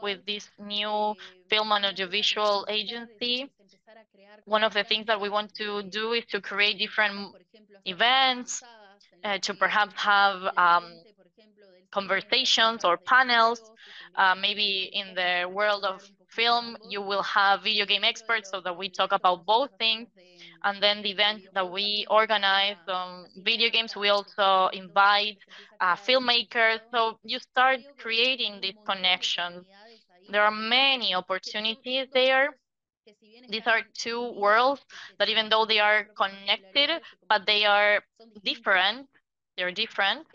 with Audiovisual, this new film and una cosa que queremos audiovisual hacer agency. es empezar a crear One como of the things that we instancias want to do is to create podamos, different por ejemplo, hacer charlas events, cruzadas en las to que perhaps have el ambiente, por ejemplo, del cine está conversations centrado or en panels. videojuegos y que en video Maybe también in hay videojuegos the para world of integrar un poquito film, ambos. you will have video game Otro de experts so that we de talk esto que about both nosotros things. hacemos And then the de events that videojuegos we también organize involucra on a video games, we cineastas, also escritores, invite que se empieza a crear algo filmmakers. cruzado. So you start Creo que creating hay un these montón de connections. oportunidades ahí, There are many que son opportunities dos there. mundos que si bien These están are two unidos, worlds that even though they tienen sus are propias connected, particularidades y como but they que are son distintos. different. They're different.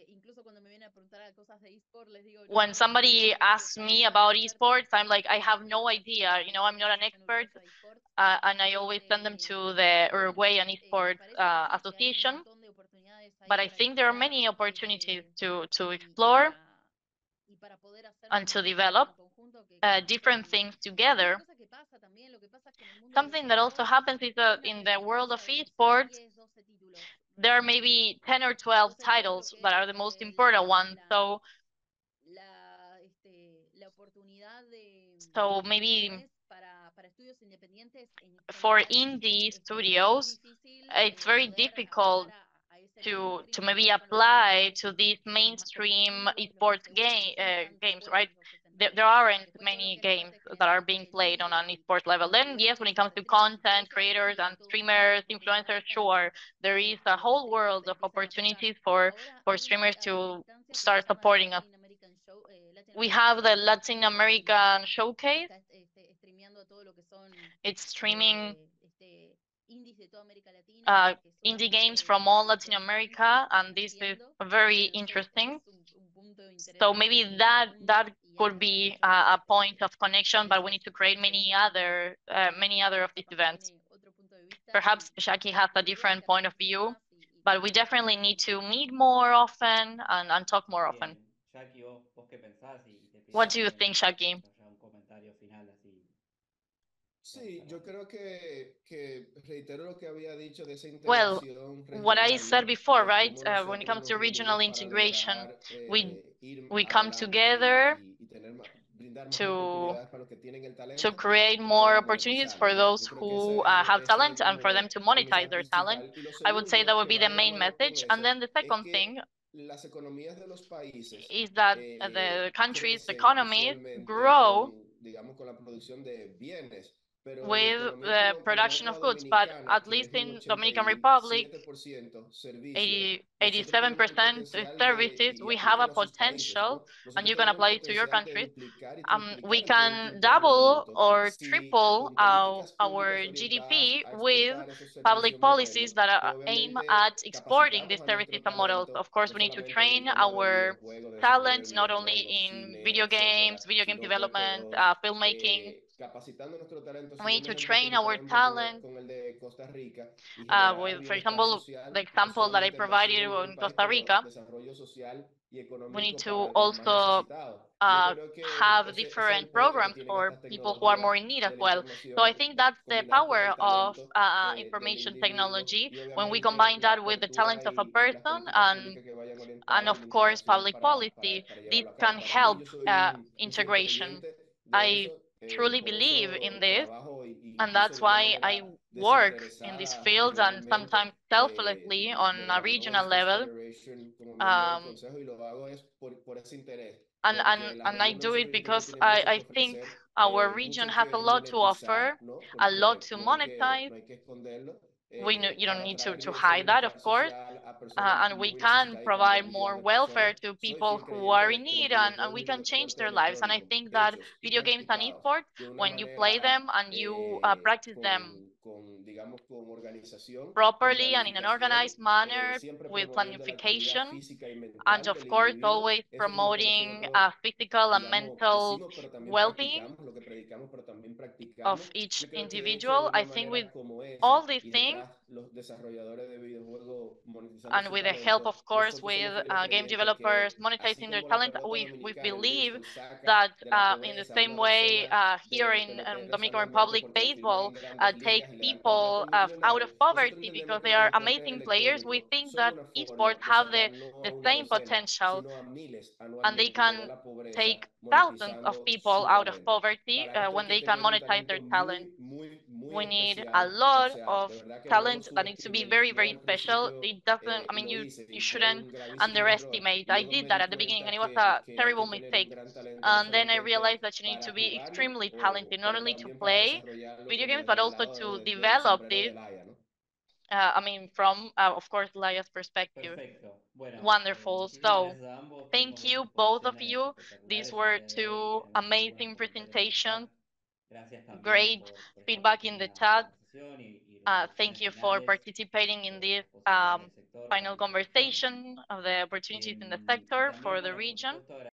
Incluso cuando me vienen a preguntar cosas de eSport, les digo, no, When no somebody soy asks para me nada about experta en esports, I'm esto, like, I pero have sé no lo que idea. es You know, I'm not an meterse en el expert. universo de eSports. And I always send them to the Pero bueno, Uruguayan me Esports parece que sí, que hay un Association. montón de oportunidades ahí But I para think there are explorar many opportunities to y explore para poder hacer and to muchas cosas develop en conjunto que different son things una together. cosa que pasa también, lo que pasa es que en el mundo de los Something that also eSports happens is that hay una in the world of predominancia de quizás esports, 10, 12 títulos there are máximo. maybe 10 or 12 Entonces yo creo titles that are que the most important ones. So la oportunidad de maybe como es para estudios independientes en for general indie es muy studios, difícil it's very poder difficult llegar a ese mainstream to que maybe por ahí son los juegos apply to these de los más mainstream competitivos, los más esports seguros, no son tantos games, right? juegos los que se There entregan. aren't Después todo lo many que es la games parte that are being generalmente played on an liga esports level. y Then yes, when it eventos comes de to streaming y todo content eso, ahí creators sí hay and todo un mundo de streamers, influencers, oportunidades para sure, que there is a se whole tengan, world se of empiecen a tocar. opportunities Ahora for hay streamers instancias start supporting us. We have the Latin American Showcase. It's streaming indie games from all Latin America, and this is very interesting. So maybe that could be a point of connection, but we need to create many other of these events. Perhaps Yaqui has a different point of view, but we definitely need to meet more often and talk more often. Yaqui, ¿vos qué pensás? Y te pido What do you también think, Yaqui? ya un comentario final así. Sí, yo creo que reitero lo que había dicho de esa Well, integración what I regional, said ¿no? before, De right? cómo When it nosotros comes to nos regional reunimos para integration, lograr ir we come adelante together y tener brindar más to oportunidades para los que tienen el to talento create que more puedan opportunities for monetizarlo, ¿no? those Yo creo que who have ese es talent and for como them to el monetize mensaje their talent. principal. Y lo I would say that segundo, would que be va the de la main mano con message. And eso, then the es second thing que las economías de los países is that the countries' crecen economies usualmente grow con, digamos, con la producción de bienes, pero en with economías the como por lo menos production la of goods. But dominicana, at que least es un in Dominican Republic, 87% servicios, 80, nosotros tenemos el 87% potencial de, services, y we have a aplíquenlo a sus países, potential, ¿no? and Nosotros you can tenemos el apply it to your potencial de countries. duplicar y We triplicar el Producto can Interno double Bruto or si triple con políticas públicas our orientadas GDP a with exportar esos servicios public policies modernos, that que aim at obviamente exporting these capacitamos a services nuestro and models. talento, Of course, no we need to solamente en el train tema de our videojuegos, de desarrollo de talents, not only videojuegos, in cine, video games, etcétera, video game sino que development, todos filmmaking. capacitando nuestro talento, We need siguiendo to ejemplos train como por our ejemplo talent con el de Costa Rica y generar with, for bienestar example, the social, no example that I solamente en vacío provided en un in país, Costa pero Rica. desarrollo social y We need económico to para los más also necesitados. Yo creo que have ese es el different poder que programs tienen for estas people who are more tecnologías in need as de la well. So I información, think that's the combinar con power el of talento del information individuo technology y when we obviamente combine la that with the apertura talent of a y las person políticas públicas que vayan and orientadas y of la course integración public policy. para This llevarlo a cabo. can Para mí, help yo soy un fiel integration. creyente de I eso, truly por believe in eso this, trabajo y and impulso that's de una why I manera work in this desinteresada field and regionalmente. sometimes selflessly on a Moderator, regional Sports level. Federation como miembro del consejo y lo hago es por ese interés, porque la And I región de do nuestro it territorio because tiene mucho que I think ofrecer, our region mucho has a que lot to offer, monetizar, ¿no? a lot Porque to monetize. no hay que esconderlo, You don't para need traer to ese hide that, of bienestar course. social a personas And we muy can necesitadas y cambiar provide vidas more de welfare personas. to Soy people fiel who creyente are de in que los need, and videojuegos we y los can change deportes their lives. And I electrónicos think that hechos y video games and practicados esports, de una when you play manera them and you practice them digamos, con organización, con properly and in an planificación, organized manner siempre with promoviendo la actividad planification, física y and mental of del course individuo. always Eso es lo que promoting nosotros, physical and digamos, mental decimos, pero también well-being practicamos, lo que predicamos, pero también of practicamos. each Yo creo que de hecho, de individual. I una think with manera como all esa, these y things, detrás los desarrolladores de videojuegos monetizando and su with the help, talento, of course, nosotros with somos fieles game creyentes developers que, así monetizing their como la talent, pelota we dominicana, el believe béisbol, saca that de la in the pobreza a same una way docena here de in peloteros Dominican anualmente Republic, porque los firman baseball en grandes takes ligas y le dan people contratos out of millonarios. Nosotros poverty entendemos because que they los are deportes amazing players. We electrónicos think son that una forma esports de have sacar no a the una same docena, potential, sino a miles and they anualmente de can la pobreza, take thousands of monetizando people su out of talento. poverty Para esto hay when que they can tener un monetize talento their talent. muy We need a especial. O lot sea, de of verdad que no lo talent that needs to be subestimen. very, Yo very al special. principio It doesn't, I mean, lo you hice y fue shouldn't un gravísimo error. underestimate. I Luego did me that di at the beginning, and cuenta it was a que hay terrible que tener un mistake. gran talento no And then I solamente realized that you need to para be jugarlo, extremely talented, not pero only to también para play desarrollarlo video como games, but desde el also lado to del develop sombrero this. de Laia, ¿no? I mean, from, of course, Laia's perspective. Perfecto. Bueno, Wonderful. muchísimas So, gracias a ambos. Tuvimos thank dos you, both of exposiciones you. These espectaculares el were día de hoy y two tenemos muy buenos amazing comentarios en el presentations. chat. Gracias también Great por estar feedback in en the la chat. conversación y reflexiones Thank you for finales participating in sobre this las posibilidades del sector para final la integración. conversation of the opportunities in the Y sector también, for the bueno, por region. supuesto,